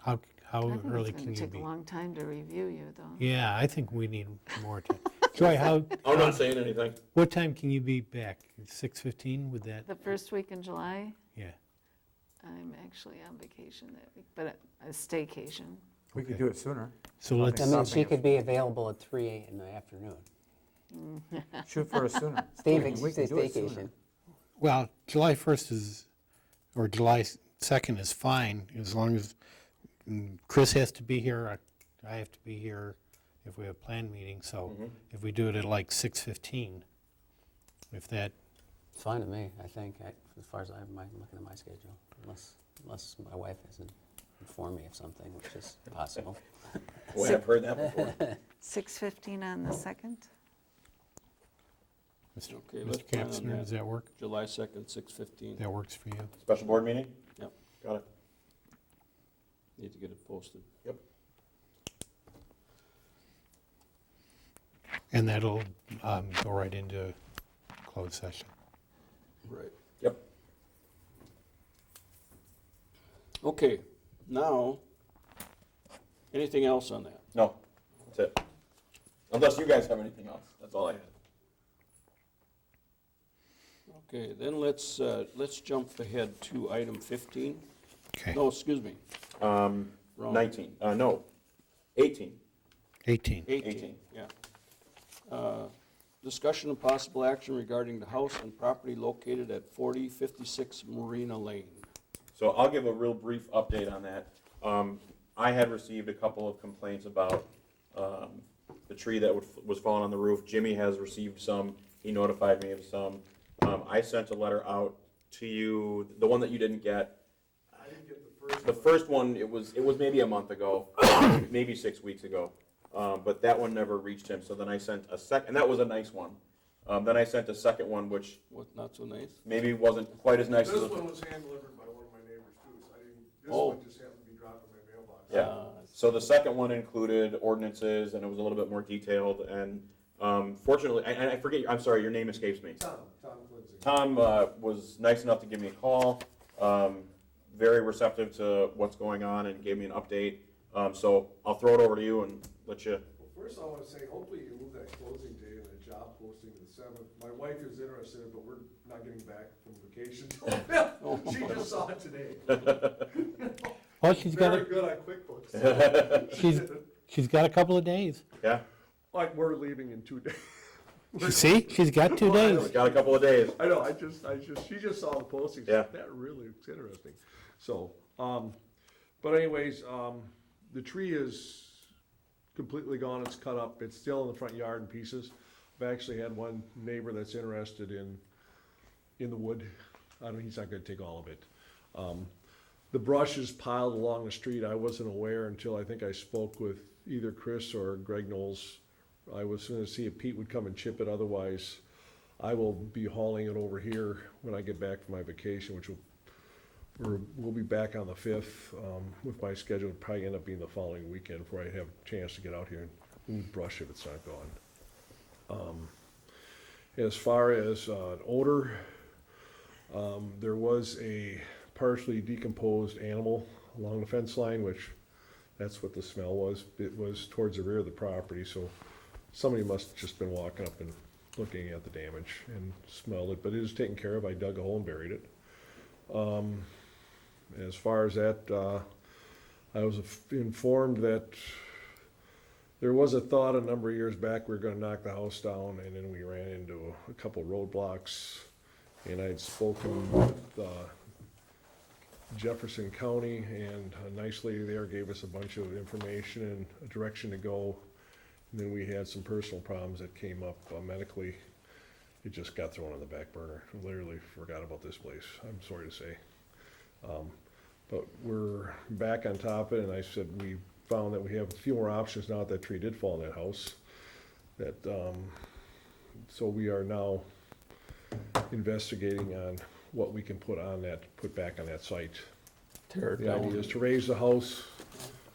How I think early it's can going to you take a be? long time to review you, though. Yeah, I think we need more time. Joy, I'm not saying anything. what time can you be back? 6:15 with that? The first week in July, Yeah. I'm actually on vacation that week, but a staycation. We could do it sooner. So let's, I mean, she could be available at 3 in the afternoon. Shoot for a sooner. Stay We can do it sooner. vacation. well, July 1st is, or July 2nd is fine, as long as Chris has to be here, I have to be here if we have planned meetings, so if we do it at like 6:15, if that, It's fine to me, I think, as far as I'm looking at my schedule, unless my wife hasn't informed me of something, which is possible. Boy, I've heard that before. 6:15 on the 2nd? Okay, Mr. let's plan on Kapsner, does that. that work? July 2nd, 6:15. That works for you? Special board meeting? Yep. Got it. Need to get it posted. Yep. And that'll go right into closed session. Right. Yep. Okay, now, anything else on that? No, that's it. Unless you guys have anything else, that's all I had. Okay, then let's jump ahead to item 15. Okay, No, excuse me, Wrong. 19, no, 18. 18. 18, yeah. Discussion and possible action regarding the house and property located at 4056 Marina Lane. So I'll give a real brief update on that. I had received a couple of complaints about the tree that was falling on the roof. Jimmy has received some, he notified me of some. I sent a letter out to you, the one that you didn't get. I didn't get the first one. The first one, it was maybe a month ago, maybe 6 weeks ago. But that one never reached him, so then I sent a second, and that was a nice one. Then I sent a second one, which What, not so nice? maybe wasn't quite as nice as This the. one was hand-delivered by one of my neighbors too, so I didn't, this Oh. one just happened to be dropped in my mailbox. Yeah, so the second one included ordinances, and it was a little bit more detailed, and fortunately, and I forget, I'm sorry, your name escapes me. Tom Quincy. Tom was nice enough to give me a call, very receptive to what's going on, and gave me an update. So I'll throw it over to you and let you. Well, first I wanna say, hopefully you move that closing date and the job posting to the 7th. My wife is interested, but we're not getting back from vacation till the 5th. She just saw it today. Well, she's got Very a, good on QuickBooks. she's got a couple of days. Yeah, Like, we're leaving in 2 days. See, she's got 2 days. got a couple of days. I know, she just saw the posting, Yeah. that really looks interesting. So, but anyways, the tree is completely gone, it's cut up, it's still in the front yard in pieces. I've actually had one neighbor that's interested in the wood. I mean, he's not gonna take all of it. The brush is piled along the street. I wasn't aware until I think I spoke with either Chris or Greg Knowles. I was gonna see if Pete would come and chip it, otherwise I will be hauling it over here when I get back from my vacation, which we'll be back on the 5th. With my schedule, it'll probably end up being the following weekend before I have a chance to get out here and move brush if it's not gone. As far as odor, there was a partially decomposed animal along the fence line, which that's what the smell was. It was towards the rear of the property, so somebody must have just been walking up and looking at the damage and smelled it, but it is taken care of. I dug a hole and buried it. As far as that, I was informed that there was a thought a number of years back we were gonna knock the house down, and then we ran into a couple roadblocks. And I'd spoken with Jefferson County, and a nice lady there gave us a bunch of information and a direction to go. And then we had some personal problems that came up medically. It just got thrown on the back burner. I literally forgot about this place, I'm sorry to say. But we're back on top of it, and I said we found that we have a few more options now that tree did fall in that house. That, so we are now investigating on what we can put back on that site. Tear it The idea down. is to raise the house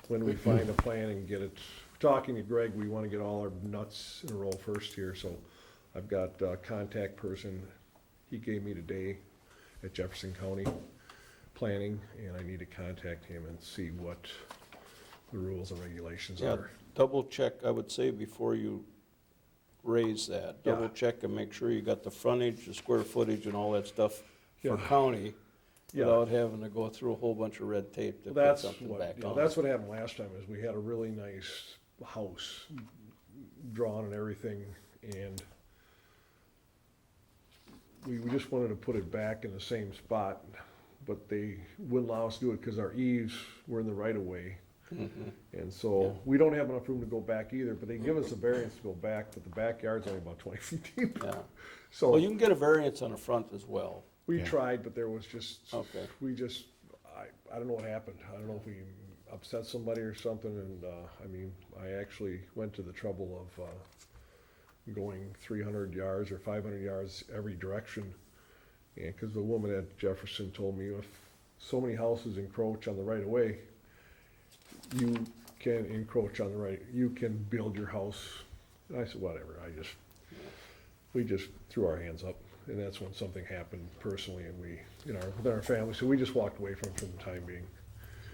when we find a plan and get it. Talking to Greg, we want to get all our nuts in a row first here, so I've got a contact person he gave me today at Jefferson County Planning, and I need to contact him and see what the rules and regulations Yeah, are. double check, I would say, before you raise that. Yeah. Double check and make sure you got the frontage, the square footage and all that stuff for Yeah. county Yeah. without having to go through a whole bunch of red tape to Well, put that's something what, back yeah, on. that's what happened last time, is we had a really nice house drawn and everything, and we just wanted to put it back in the same spot, but they wouldn't allow us to do it because our eaves were in the right of way. And so, we don't have enough room to go back either, but they give us a variance to go back, but the backyard's only about 20 feet deep. Yeah. Well, So, you can get a variance on the front as well. we Yeah. tried, but there was just, Okay. I don't know what happened. I don't know if we upset somebody or something, and, I mean, I actually went to the trouble of, going 300 yards or 500 yards every direction. And, cause the woman at Jefferson told me if so many houses encroach on the right of way, you can encroach on the right, you can build your house. And I said, whatever, we just threw our hands up. And that's when something happened personally, and within our family, so we just walked away from it for the time being.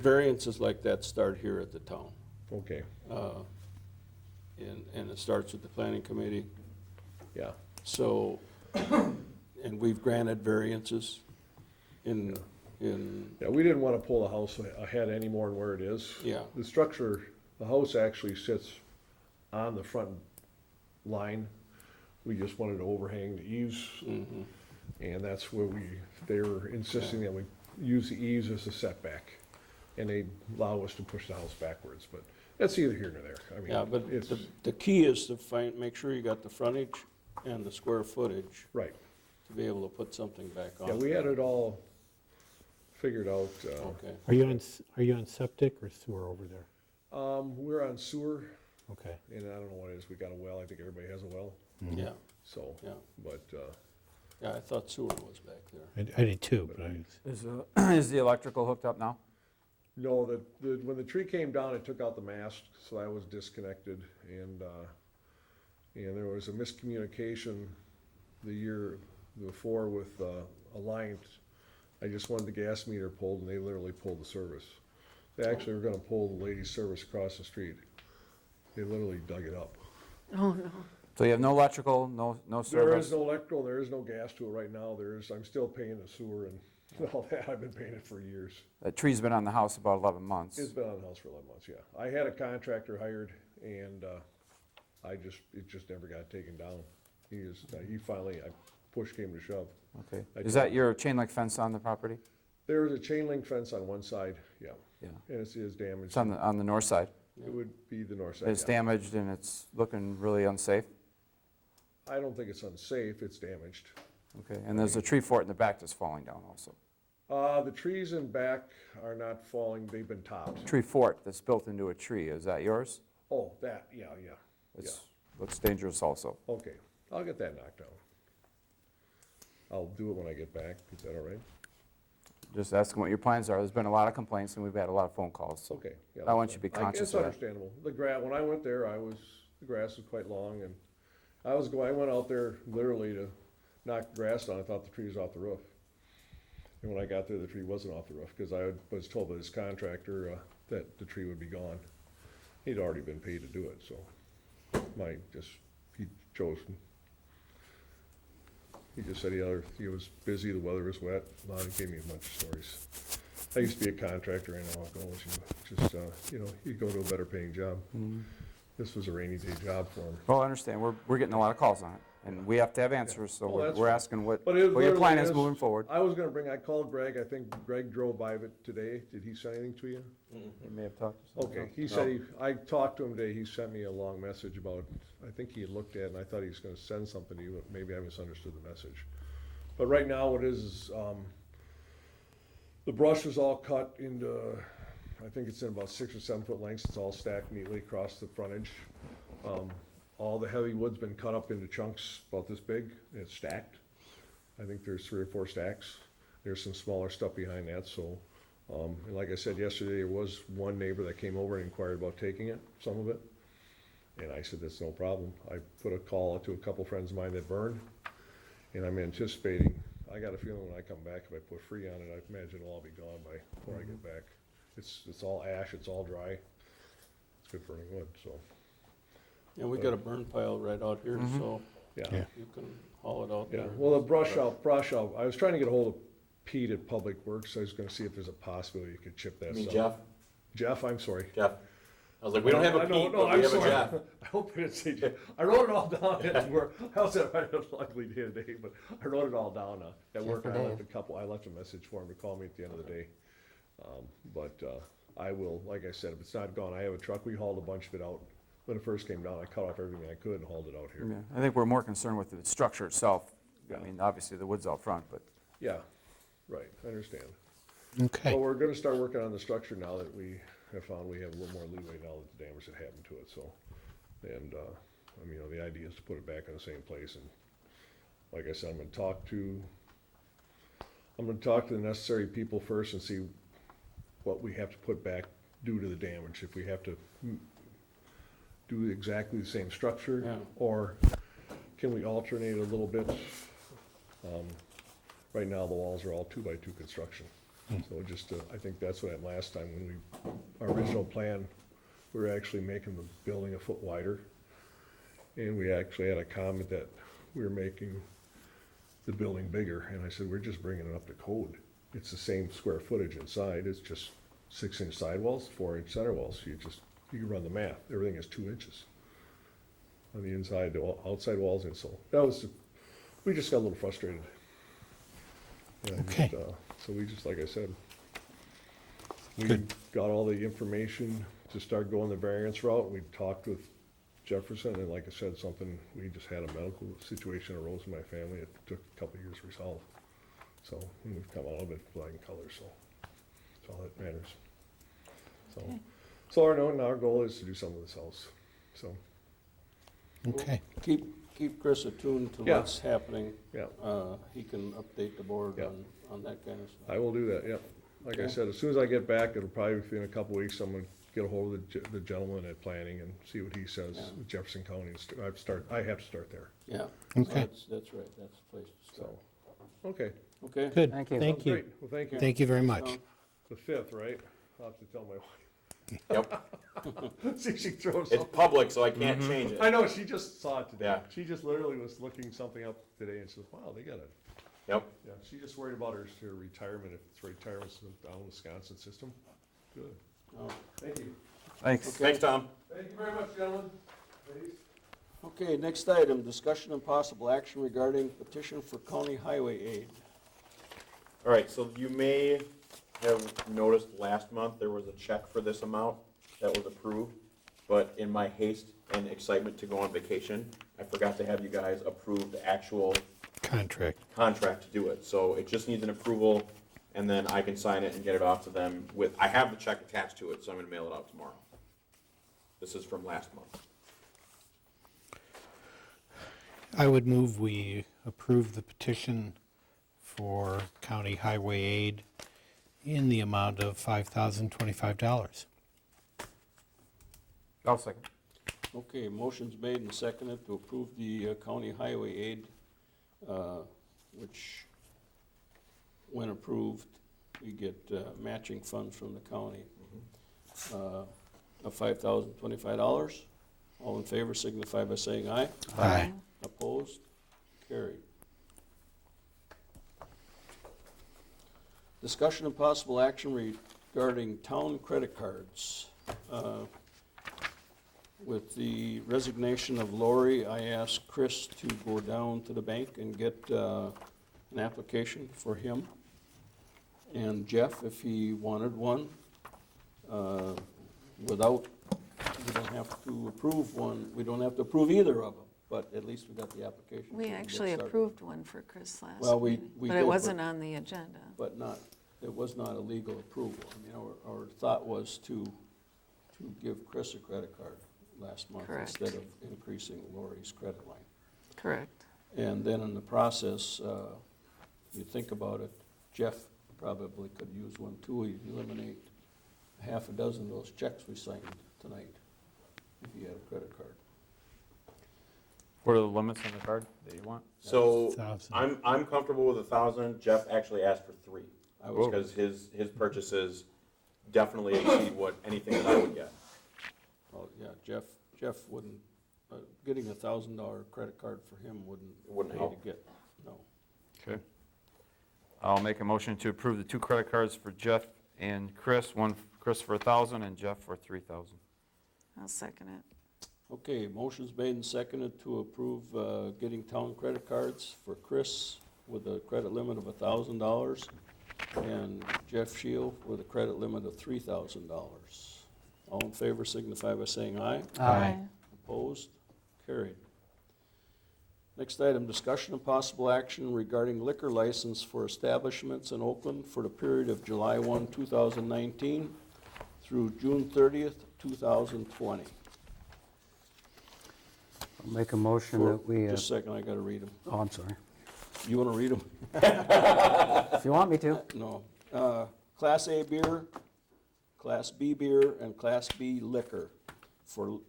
Variances like that start here at the town. Okay, and it starts with the planning committee. Yeah. So, and we've granted variances in, Yeah, we didn't want to pull the house ahead any more than where it is. Yeah. The structure, the house actually sits on the front line. We just wanted to overhang the eaves. And that's where they were insisting that we use the eaves as a setback. And they allow us to push the house backwards, but that's either here nor there. I mean, yeah, but it's, the key is to make sure you got the frontage and the square footage right. to be able to put something back on. Yeah, we had it all figured out. Okay, Are you on septic or sewer over there? We're on sewer, Okay. and I don't know what it is. We got a well. I think everybody has a well. yeah, So, yeah. but, Yeah, I thought sewer was back there. I did too, but Is the electrical hooked up now? no, when the tree came down, it took out the mast, so that was disconnected, and there was a miscommunication the year before with Alliant. I just wanted the gas meter pulled, and they literally pulled the service. They actually were gonna pull the lady's service across the street. They literally dug it up. Oh, no. So you have no electrical, no There service? is no electrical, there is no gas to it right now. I'm still paying the sewer and all that. I've been paying it for years. That tree's been on the house about 11 months. It's been on the house for 11 months, yeah. I had a contractor hired, and it just never got taken down. Push came to shove. Okay. Is that your chain link fence on the property? There was a chain link fence on one side, yeah, Yeah. and it is damaged. It's on the north side. It would be the north side, It's yeah. damaged and it's looking really unsafe? I don't think it's unsafe, it's damaged. Okay, and there's a tree fort in the back that's falling down also. The trees in back are not falling, they've been topped. Tree fort that's built into a tree, is that yours? Oh, that, yeah. It's looks dangerous also. Okay, I'll get that knocked down. I'll do it when I get back, is that all right? Just asking what your plans are. There's been a lot of complaints and we've had a lot of phone calls, so Okay. Yeah, I want that's you to be fine. conscious of that. It's understandable. When I went there, the grass was quite long, and I went out there literally to knock the grass down. I thought the tree was off the roof. And when I got there, the tree wasn't off the roof, because I was told by this contractor that the tree would be gone. He'd already been paid to do it, so he chose. He just said he was busy, the weather was wet. He gave me a bunch of stories. I used to be a contractor, I know how it goes. You go to a better paying job. This was a rainy day job for him. Well, I understand. We're getting a lot of calls on it and we have to have answers, so Well, that's we're fine. asking what But it your plan literally is moving forward. I called Greg, I think Greg drove by it today. Did he say anything to you? You may have talked to someone. Okay, he said I talked to him today, he sent me a long message about, I think he had looked at it, and I thought he was gonna send something to you, but maybe I misunderstood the message. But right now, what it is, the brush is all cut into, I think it's in about 6 or 7 foot lengths, it's all stacked neatly across the frontage. All the heavy wood's been cut up into chunks about this big, and it's stacked. I think there's 3 or 4 stacks. There's some smaller stuff behind that, so, and like I said yesterday, there was one neighbor that came over and inquired about taking it, some of it. And I said, that's no problem. I put a call out to a couple friends of mine that burned, and I'm anticipating, I got a feeling when I come back, if I put free on it, I imagine it'll all be gone before I get back. It's all ash, it's all dry. It's good for any wood, so, And we got a burn pile right out here, so yeah. Yeah. you can haul it out Yeah, there. well, the brush out, I was trying to get a hold of Pete at Public Works. I was gonna see if there's a possibility you could chip that stuff. Jeff, I'm sorry. Jeff? I was like, we don't have a Pete, No, but I'm we have a sorry. Jeff. I hope I didn't say Jeff. I wrote it all down at work. I was having an ugly day today, but I wrote it all down at work. for I Dave. left a message for him to call me at the end of the day. I will, like I said, if it's not gone, I have a truck. We hauled a bunch of it out. When it first came down, I cut off everything I could and hauled it out here. Yeah, I think we're more concerned with the structure itself. I mean, obviously the wood's out front, but Yeah, right, I understand. Okay. But we're gonna start working on the structure now that we have found we have a little more leeway now that the damage that happened to it, so. And, the idea is to put it back in the same place, and like I said, I'm gonna talk to the necessary people first and see what we have to put back due to the damage, if we have to do exactly the same structure, Yeah. or can we alternate a little bit? Right now, the walls are all 2x2 construction. So just, I think that's what last time, our original plan, we were actually making the building a foot wider. And we actually had a comment that we were making the building bigger, and I said, we're just bringing it up to code. It's the same square footage inside, it's just 6-inch sidewalls, 4-inch center walls. You can run the math, everything is 2 inches on the inside, the outside walls, and so, we just got a little frustrated. And, Okay. So we just, like I said, we Good. got all the information to start going the variance route. We talked with Jefferson, and like I said, we just had a medical situation arose in my family. It took a couple of years to resolve. So we've come out of it flying colors, so that's all that matters. So our goal is to do something with this house, so, Okay. Keep Chris attuned to Yeah. what's happening. yeah. He can update the board Yeah. on that kind of stuff. I will do that, yeah. Like I Okay. said, as soon as I get back, it'll probably be in a couple of weeks, I'm gonna get a hold of the gentleman at planning and see what he says, Yeah. with Jefferson County. I have to start there, Yeah. Okay. That's right, that's the place to start. so, okay. Okay? Good. Thank you. Thank Sounds you. great. Well, thank you. Thank you very much. The 5th, right? I'll have to tell my wife. Yep. See if she throws It's something. public, so I can't change it. I know, she just saw it today. Yeah. She just literally was looking something up today and says, wow, they got it. Yep. Yeah, she just worried about her retirement, if it's retirement down in the Wisconsin system. Good. Oh. Thank you. Thanks. Thanks, Tom. Thank you very much, gentlemen. Ladies. Okay, next item, discussion and possible action regarding petition for county highway aid. All right, so you may have noticed last month, there was a check for this amount that was approved, but in my haste and excitement to go on vacation, I forgot to have you guys approve the actual Contract. contract to do it. So it just needs an approval, and then I can sign it and get it off to them I have the check attached to it, so I'm gonna mail it out tomorrow. This is from last month. I would move we approve the petition for county highway aid in the amount of $5,025. I'll second. Okay, motion's made and seconded to approve the county highway aid, which, when approved, we get matching funds from the county of $5,025. All in favor signify by saying aye. Aye. Opposed? Carried. Discussion and possible action regarding town credit cards. With the resignation of Lori, I asked Chris to go down to the bank and get an application for him. And Jeff, if he wanted one, we don't have to approve one, we don't have to approve either of them, but at least we got the application. so We can get actually started. approved one for Chris last Well, we meeting, did, but it wasn't on the agenda. But it was not a legal approval. I mean, our thought was to give Chris a credit card last month Correct. instead of increasing Lori's credit line. Correct. And then in the process, you think about it, Jeff probably could use one too. He'd eliminate half a dozen of those checks we signed tonight if he had a credit card. What are the limits on the card that you want? So 1,000. I'm comfortable with 1,000. Jeff actually asked for 3. I was, Because his purchases definitely exceed anything that I would get. oh, yeah, Jeff wouldn't, getting $1,000 credit card for him wouldn't pay help. to get, no. Okay. I'll make a motion to approve the 2 credit cards for Jeff and Chris, one for Chris for 1,000 and Jeff for 3,000. I'll second it. Okay, motion's made and seconded to approve getting town credit cards for Chris with a credit limit of $1,000 and Jeff Shield with a credit limit of $3,000. All in favor signify by saying aye. Aye. Opposed? Carried. Next item, discussion and possible action regarding liquor license for establishments in Oakland for the period of July 1, 2019 through June 30th, 2020. I'll make a motion that we, Just a second, I gotta read them. oh, I'm sorry. You wanna read them? If you want me to. No. Class A beer, Class B beer, and Class B liquor for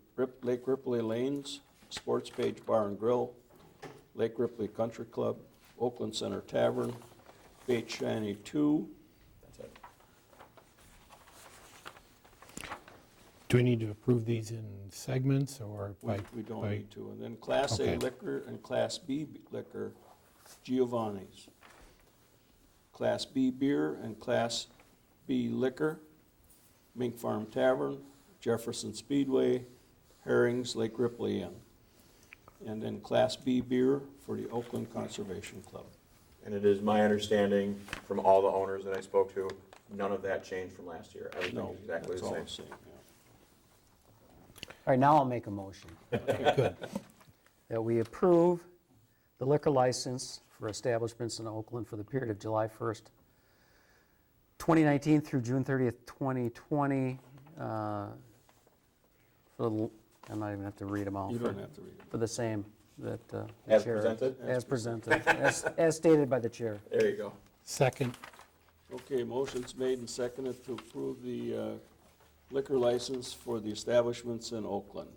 Lake Ripley Lanes, Sports Page Bar and Grill, Lake Ripley Country Club, Oakland Center Tavern, Bait Shiny 2, Do we need to approve these in segments or by? We don't by- need to. And then Class A Okay. liquor and Class B liquor, Giovanni's. Class B beer and Class B liquor, Mink Farm Tavern, Jefferson Speedway, Herring's Lake Ripley Inn. And then Class B beer for the Oakland Conservation Club. And it is my understanding from all the owners that I spoke to, none of that changed from last year. Everything No, is exactly that's the all same. the same, yeah. All right, now I'll make a motion Good. that we approve the liquor license for establishments in Oakland for the period of July 1st, 2019 through June 30th, 2020. I'm not even have to read them all. You don't have to read it. For the same, that the As chair- presented? As presented, as stated by the chair. There you go. Second. Okay, motion's made and seconded to approve the liquor license for the establishments in Oakland.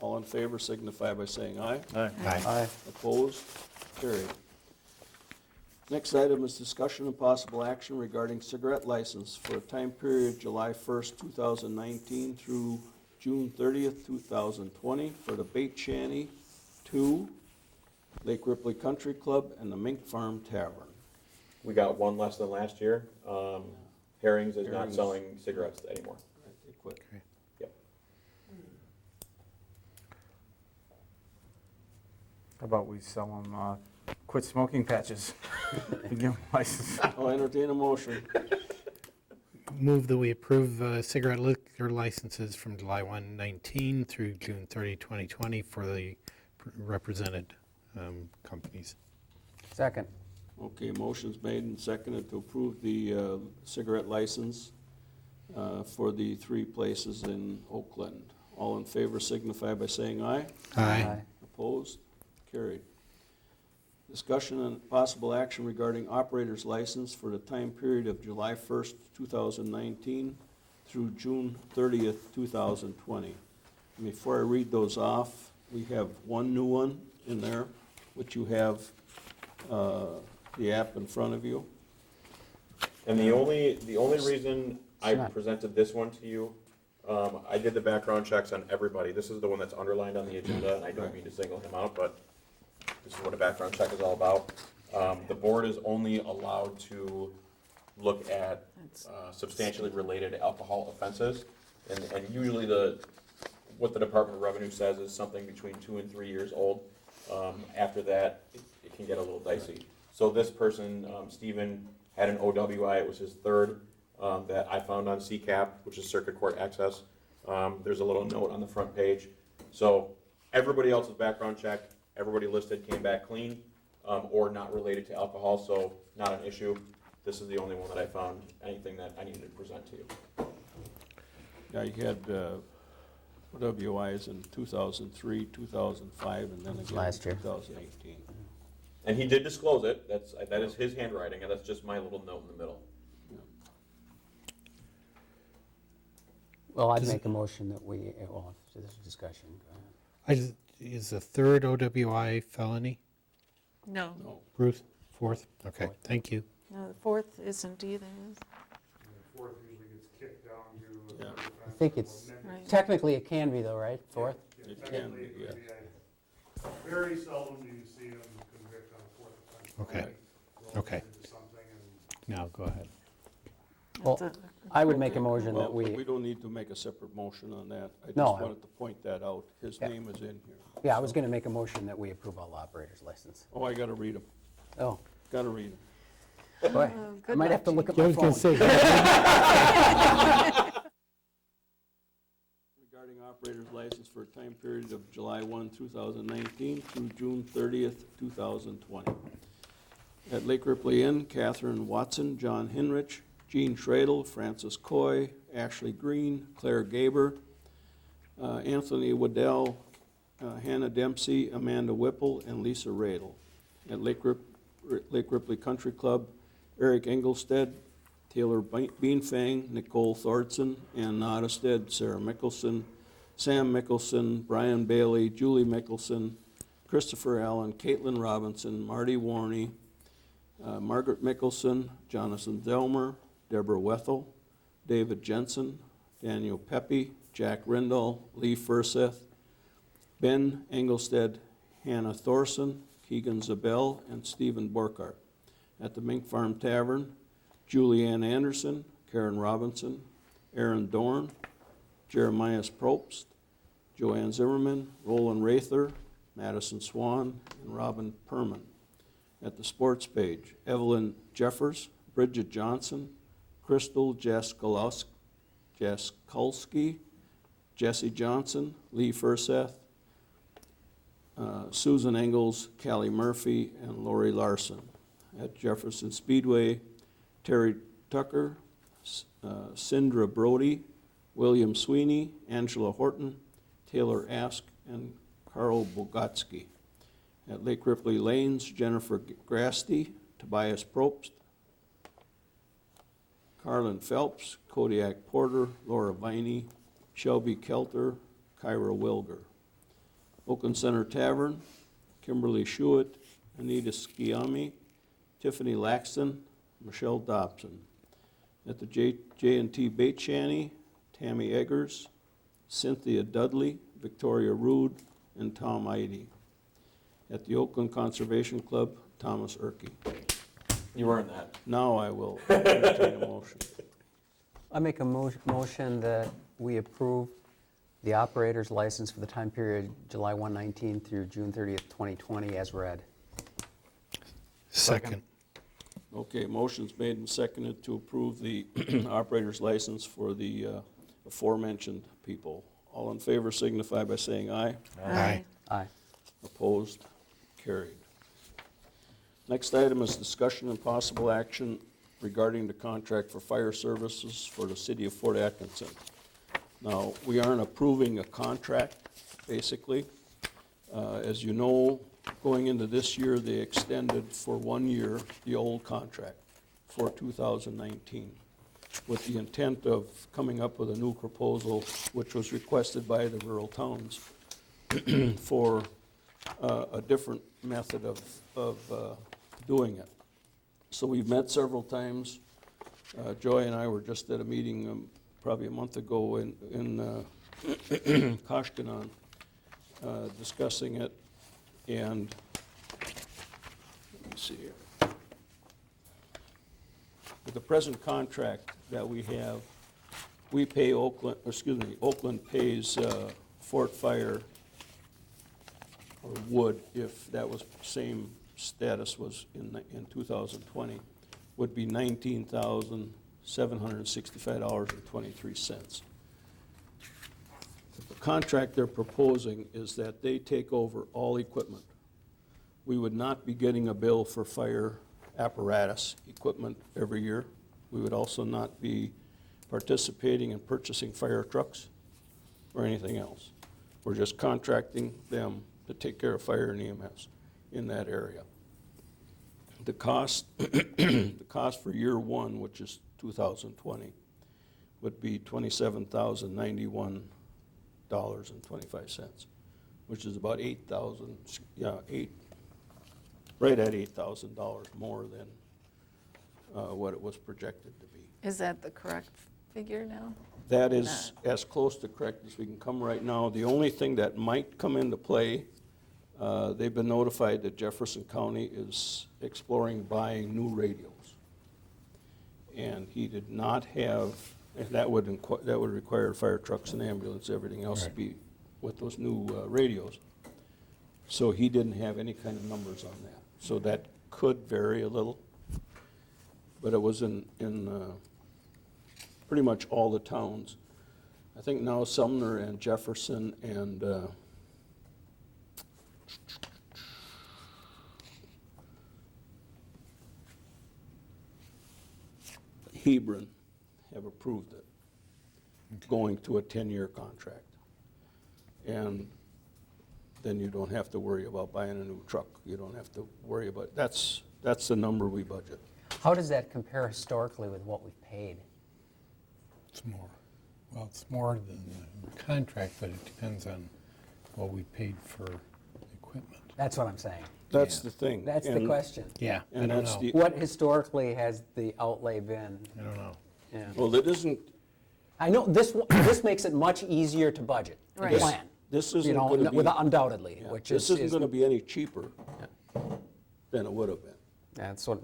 All in favor signify by saying aye. Aye. Opposed? Carried. Next item is discussion and possible action regarding cigarette license for a time period July 1st, 2019 through June 30th, 2020 for the Bait Shanty 2, Lake Ripley Country Club, and the Mink Farm Tavern. We got one less than last year. Herring's is not Herring's- selling cigarettes anymore. They quit. Yep. How about we sell them quit smoking patches? Give them license. I'll entertain a motion. Move that we approve cigarette liquor licenses from July 1, 19 through June 30, 2020 for the represented companies. Second. Okay, motion's made and seconded to approve the cigarette license for the 3 places in Oakland. All in favor signify by saying aye. Aye. Opposed? Carried. Discussion and possible action regarding operator's license for the time period of July 1st, 2019 through June 30th, 2020. And before I read those off, we have one new one in there, which you have the app in front of you. And the only reason I It's not- presented this one to you, I did the background checks on everybody. This is the one that's underlined on the agenda, and I don't mean to single him out, but this is what a background check is all about. The board is only allowed to look at substantially related alcohol offenses. And usually what the Department of Revenue says is something between 2 and 3 years old. After that, it can get a little dicey. So this person, Stephen, had an OWI. It was his third that I found on CCAP, which is Circuit Court Access. There's a little note on the front page. So everybody else's background check, everybody listed came back clean or not related to alcohol, so not an issue. This is the only one that I found anything that I needed to present to you. Yeah, you had OWIs in 2003, 2005, and then again in Last year. 2018. And he did disclose it. That is his handwriting, and that's just my little note in the middle. Well, I'd make a motion that we, well, this is discussion. Go ahead. Is the third OWI felony? No, Bruce, fourth? Okay, thank you. no, the 4th isn't either, is it? The 4th usually gets kicked down to. Yeah. I think it's, Right. technically it can be though, right? Fourth? It can be, yeah. Very seldom do you see them convict on a 4th offense. Okay. They'll Okay. get into something and Now, go ahead. Well, That's a- I would make a motion Well, that we we, don't need to make a separate motion on that. I just No. wanted to point that out. His Yeah. name is in here. yeah, I was going to make a motion that we approve all operators' license. Oh, I gotta read them. Oh, Gotta read them. boy, I good might have to luck look at Yeah, I my was going phone. to say, Regarding operator's license for a time period of July 1, 2019 through June 30th, 2020. At Lake Ripley Inn, Catherine Watson, John Hinrich, Jean Schradel, Francis Coy, Ashley Green, Claire Gaber, Anthony Waddell, Hannah Dempsey, Amanda Whipple, and Lisa Radel. At Lake Ripley Country Club, Eric Engelstead, Taylor Beanfang, Nicole Thorson, Ann Nottestead, Sarah Mickelson, Sam Mickelson, Brian Bailey, Julie Mickelson, Christopher Allen, Caitlin Robinson, Marty Warney, Margaret Mickelson, Jonathan Delmer, Deborah Wethel, David Jensen, Daniel Pepe, Jack Rindall, Lee Furseth, Ben Engelstead, Hannah Thorson, Keegan Zabel, and Stephen Borkart. At the Mink Farm Tavern, Julianne Anderson, Karen Robinson, Aaron Dorn, Jeremiah Probst, Joanne Zimmerman, Roland Rather, Madison Swan, and Robin Perman. At the sports page, Evelyn Jeffers, Bridget Johnson, Crystal Jaskulski, Jesse Johnson, Lee Furseth, Susan Engels, Callie Murphy, and Lori Larson. At Jefferson Speedway, Terry Tucker, Cindra Brody, William Sweeney, Angela Horton, Taylor Ask, and Carl Bogatsky. At Lake Ripley Lanes, Jennifer Grasty, Tobias Probst, Carlin Phelps, Kodiak Porter, Laura Viney, Shelby Kelter, Kyra Wilger. Oakland Center Tavern, Kimberly Schuett, Anita Skiami, Tiffany Laxton, Michelle Dobson. At the J&T Bait Shanty, Tammy Eggers, Cynthia Dudley, Victoria Rude, and Tom Idy. At the Oakland Conservation Club, Thomas Erkey. You earned that. Now I will entertain a motion. I make a motion that we approve the operator's license for the time period July 1, 19 through June 30th, 2020 as read. Second. Okay, motion's made and seconded to approve the operator's license for the aforementioned people. All in favor signify by saying aye. Aye. Aye. Opposed? Carried. Next item is discussion and possible action regarding the contract for fire services for the city of Fort Atkinson. Now, we aren't approving a contract, basically. As you know, going into this year, they extended for 1 year the old contract for 2019 with the intent of coming up with a new proposal, which was requested by the rural towns for a different method of doing it. So we've met several times. Joy and I were just at a meeting probably a month ago in Koshkanon discussing it, and let me see here. With the present contract that we have, we pay Oakland, Oakland pays Fort Fire, or would, if that was same status was in 2020, would be $19,765.23. The contract they're proposing is that they take over all equipment. We would not be getting a bill for fire apparatus equipment every year. We would also not be participating in purchasing fire trucks or anything else. We're just contracting them to take care of fire and EMS in that area. The cost, the cost for year one, which is 2020, would be $27,091.25, which is about right at $8,000 more than what it was projected to be. Is that the correct figure now? That is as close to correct as we can come right now. The only thing that might come into play, they've been notified that Jefferson County is exploring buying new radios. And he did not have, and that would require fire trucks and ambulance, everything else to be with those new radios. So he didn't have any kind of numbers on that. So that could vary a little. But it was in pretty much all the towns. I think now Sumner and Jefferson and Hebron have approved it, going to a 10-year contract. And then you don't have to worry about buying a new truck. You don't have to worry about, that's the number we budget. How does that compare historically with what we've paid? It's more. Well, it's more than the contract, but it depends on what we paid for equipment. That's what I'm saying. That's the thing. That's the question. Yeah, I And don't that's know. the, What historically has the outlay been? I don't know. Yeah. well, it isn't, I know this makes it much easier to budget, to Right. plan. This You isn't know, gonna be, undoubtedly, yeah, which this is. isn't gonna be any cheaper than it would have been.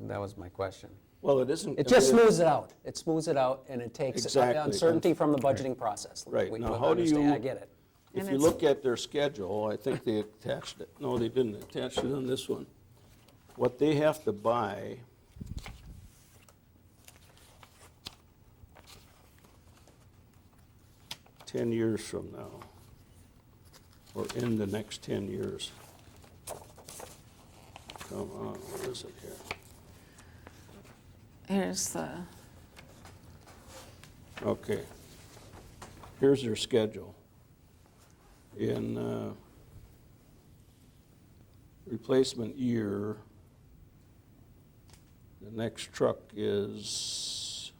That was my question. Well, it isn't. It I just mean, smooths it out. It smooths it out, and it takes Exactly. uncertainty from the budgeting process. Right. We Now, how do understand. you- I get it. If And you it's- look at their schedule, I think they attached it, no, they didn't attach it on this one. What they have to buy, ten years from now, or in the next 10 years. Come on, where is it here? Here's the, Okay. Here's their schedule. In replacement year, the next truck is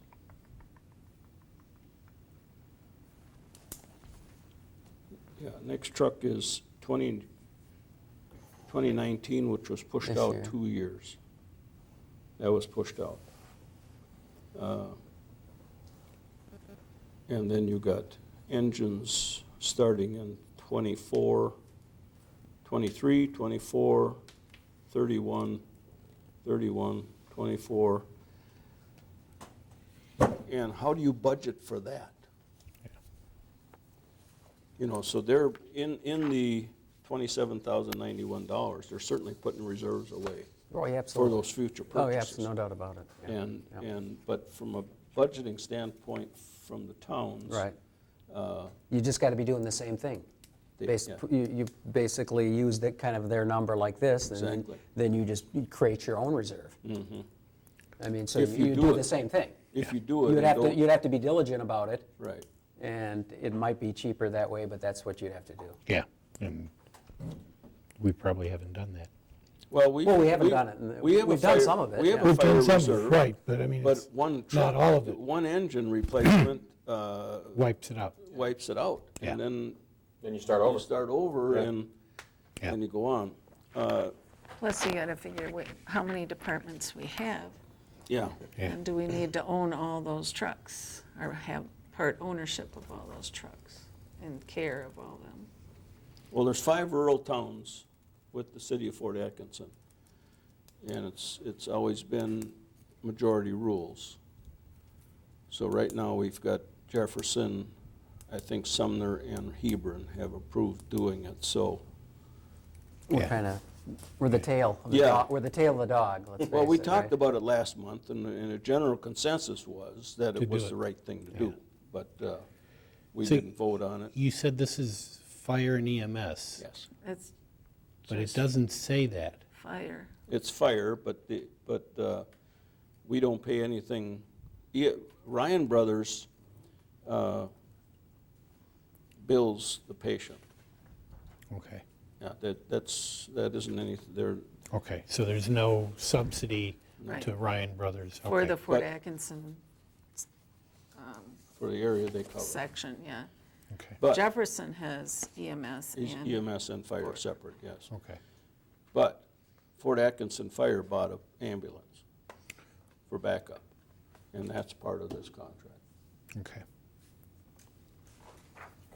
next truck is 2019, which was pushed This out year. 2 years. That was pushed out. And then you got engines starting in 24, 23, 24, 31, 31, 24. And how do you budget for that? You know, so they're in the $27,091, they're certainly putting reserves away Oh, yeah, for absolutely. those future Oh, yeah, purchases. no doubt about it. Yeah. But from a budgeting standpoint from the towns. Right. uh, You just got to be doing the same thing. They- yeah. You basically use the kind of their number like this, and Exactly. then you create your own reserve. I mean, so If you you do do it- the same thing. If you do it. You'd and have to, don't- you'd have to be diligent about it, Right. and it might be cheaper that way, but that's what you'd have to do. Yeah, and we probably haven't done that. Well, we haven't done it, and we have a we've done fire- some of it, We have yeah. a We've fire done some, reserve. right, but I mean, But it's one truck. not all of it. One engine replacement wipes it out. wipes it out. Yeah. And then Then you start you over. start over Yeah. and Yeah. then you go on. plus you gotta figure how many departments we have. Yeah. Yeah. And do we need to own all those trucks or have part ownership of all those trucks and care of all them? Well, there's 5 rural towns with the city of Fort Atkinson. And it's always been majority rules. So right now, we've got Jefferson, I think Sumner and Hebron have approved doing it, so. Yeah. We're the tail. Of the Yeah. dog- We're the tail of the dog, let's face it. Well, we right? talked about it last month, and a general consensus was that To it do was it. the right thing to do. But we So- didn't vote on it. You said this is fire and EMS, Yes. It's but it just doesn't say that. fire. It's fire, but we don't pay anything. Ryan Brothers bills the patient. Okay, Yeah, that isn't anything, they're, okay, so there's no subsidy Right. to Ryan Brothers? For Okay. the Fort But- Atkinson for the area they cover. section, yeah. Okay, But Jefferson has EMS is and. EMS and fire separate, yes. okay, But Fort Atkinson Fire bought an ambulance for backup, and that's part of this contract. okay.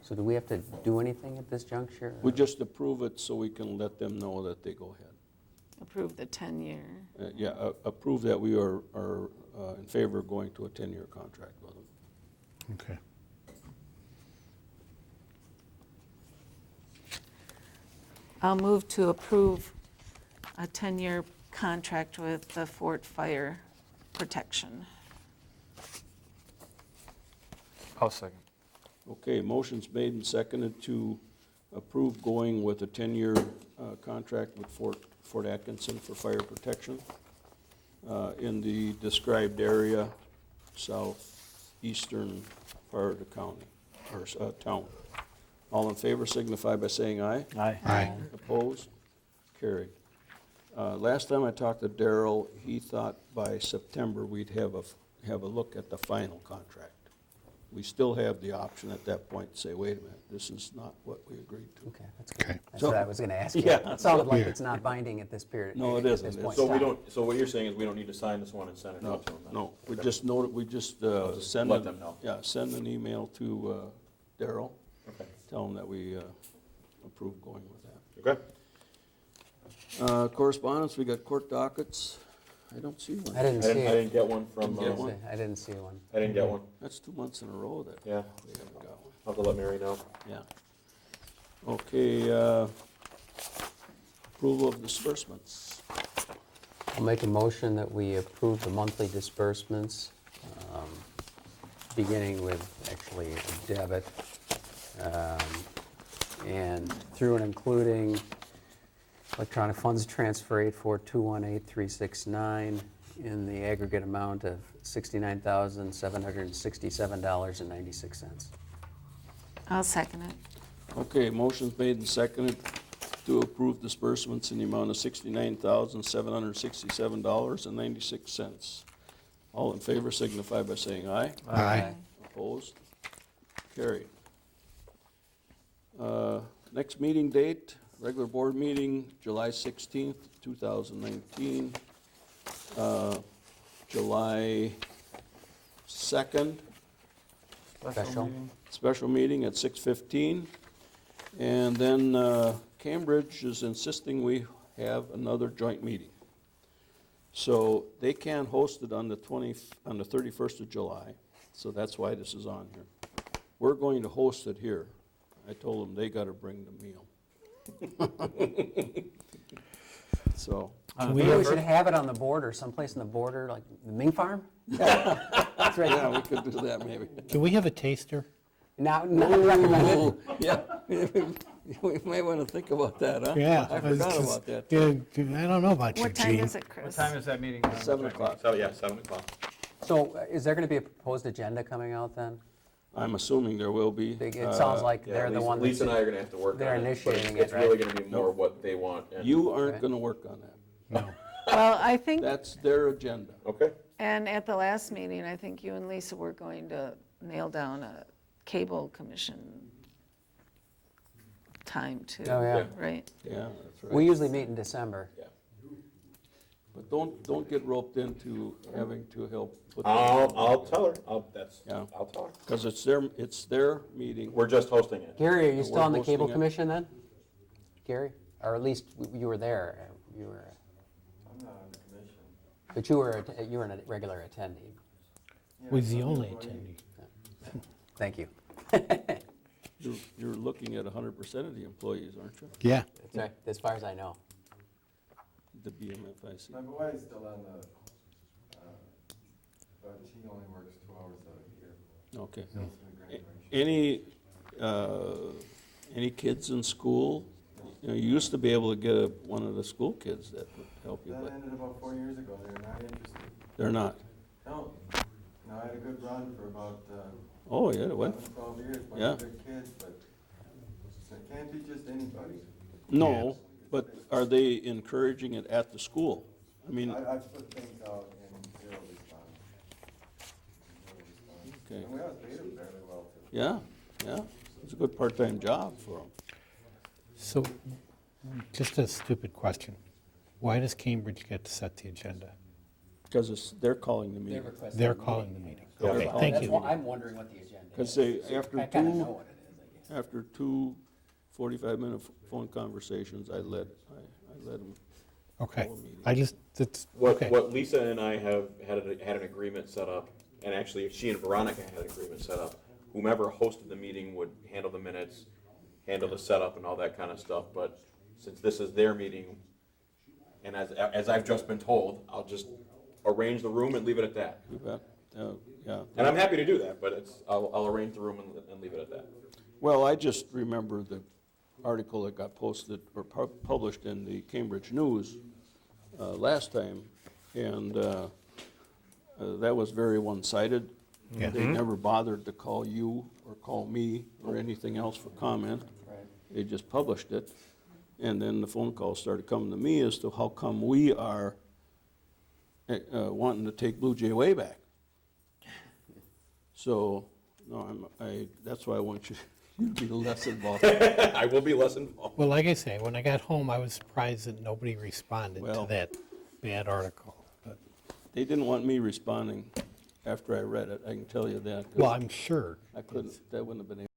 So do we have to do anything at this juncture? We just approve it so we can let them know that they go ahead. Approve the 10-year. Approve that we are in favor of going to a 10-year contract with them. Okay. I'll move to approve a 10-year contract with the Fort Fire Protection. I'll second. Okay, motion's made and seconded to approve going with a 10-year contract with Fort Atkinson for fire protection in the described area, southeastern part of the county, or town. All in favor signify by saying aye. Aye. Aye. Opposed? Carried. Last time I talked to Darrell, he thought by September we'd have a look at the final contract. we still have the option at that point to say, wait a minute, this is not what we agreed to. Okay, that's good. Okay. That's what I was going to ask you. Yeah. It sounded like Yeah. it's not binding at this period. No, it at isn't. this point So in we time. don't, so what you're saying is we don't need to sign this one and send it No, out to them then? no, we Okay. just send. let them know. Yeah, send an email to Daryl, Okay. tell him that we approve going with that. Okay. Correspondence, we got court dockets. I don't see one. I didn't see I it. didn't get one from, Didn't get one? I didn't see one. I didn't get one. That's 2 months in a row that Yeah, we haven't got one. I'll have to let Mary know. Yeah. Okay, approval of disbursements. I'll make a motion that we approve the monthly disbursements, beginning with actually a debit, and through and including electronic funds transfer 84218,369 in the aggregate amount of $69,767.96. I'll second it. Okay, motion's made and seconded to approve disbursements in the amount of $69,767.96. All in favor signify by saying aye. Aye. Opposed? Carried. Next meeting date, regular board meeting, July 16th, 2019. July 2nd, special meeting at 6:15. And then Cambridge is insisting we have another joint meeting. So they can't host it on the 31st of July, so that's why this is on here. We're going to host it here. I told them they gotta bring the meal. So, Maybe we should have it on the border, someplace in the border, like the Ming Farm? That's right. yeah, we could do that maybe. Do we have a taster? Not recommended. Yeah, we might wanna think about that, huh? Yeah. I forgot about that. I don't know about you, What time Gene. is it, Chris? What time is that meeting? 7 o'clock. So, yeah, 7 o'clock. So is there going to be a proposed agenda coming out then? I'm assuming there will be. It sounds like Yeah, they're the one Lisa and I that's, are gonna have to work on it. they're but initiating It's it, really right? gonna be more what they want. and- You aren't Okay. gonna work on that. No. Well, I think, That's their agenda. Okay, and at the last meeting, I think you and Lisa were going to nail down a cable commission time too. Oh, yeah. Right? Yeah, that's right. we usually meet in December. yeah. But don't get roped into having to help put. I'll tell her, Yeah. I'll talk. Because it's their meeting. We're just hosting it. Gary, are you still on the hosting cable it. commission then? Gary? Or at least you were there, you were. I'm not on the commission. But you were a regular attendee. Was the only attendee. Thank you. You're looking at 100% of the employees, aren't you? Yeah. That's right, as far as I know. The BMFIC. My boy is still on the, but he only works 2 hours a year. Okay. He's in graduation. Any kids in school? You know, you used to be able to get one of the school kids that would help you, That but ended about 4 years ago. They're not interested. they're not. No. No, I had a good run for about Oh, yeah, what? 11, 12 years. Bunch Yeah. of good kids, but it can't be just anybody. No, but are they encouraging it at the school? I mean, I've put things out and zero response. Zero response. Okay. And we always paid them fairly well too. yeah, it's a good part-time job for them. So, just a stupid question. Why does Cambridge get to set the agenda? Because they're calling the meeting. They're calling the meeting. Yeah. Okay, Oh, thank That's you. why I'm wondering what the agenda is. Because they, I kind of know what it is, I guess. after two 45-minute phone conversations, I led them. Okay, Whole meeting. that's, What, okay. what Lisa and I have had an agreement set up, and actually she and Veronica had an agreement set up. Whomever hosted the meeting would handle the minutes, handle the setup and all that kind of stuff, but since this is their meeting, and as I've just been told, I'll just arrange the room and leave it at that. You bet. Yeah. And I'm happy to do that, but I'll arrange the room and leave it at that. Well, I just remember the article that got posted or published in the Cambridge News last time, and that was very one-sided. Yeah. They never bothered to call you or call me or anything else for comment. They just published it, and then the phone calls started coming to me as to how come we are wanting to take Blue Jay way back. So No, that's why I want you to be less involved. I will be less involved. Well, like I say, when I got home, I was surprised that nobody responded to Well- that bad article. But, They didn't want me responding after I read it, I can tell you that. 'cause well, I'm sure. I couldn't, that wouldn't have been able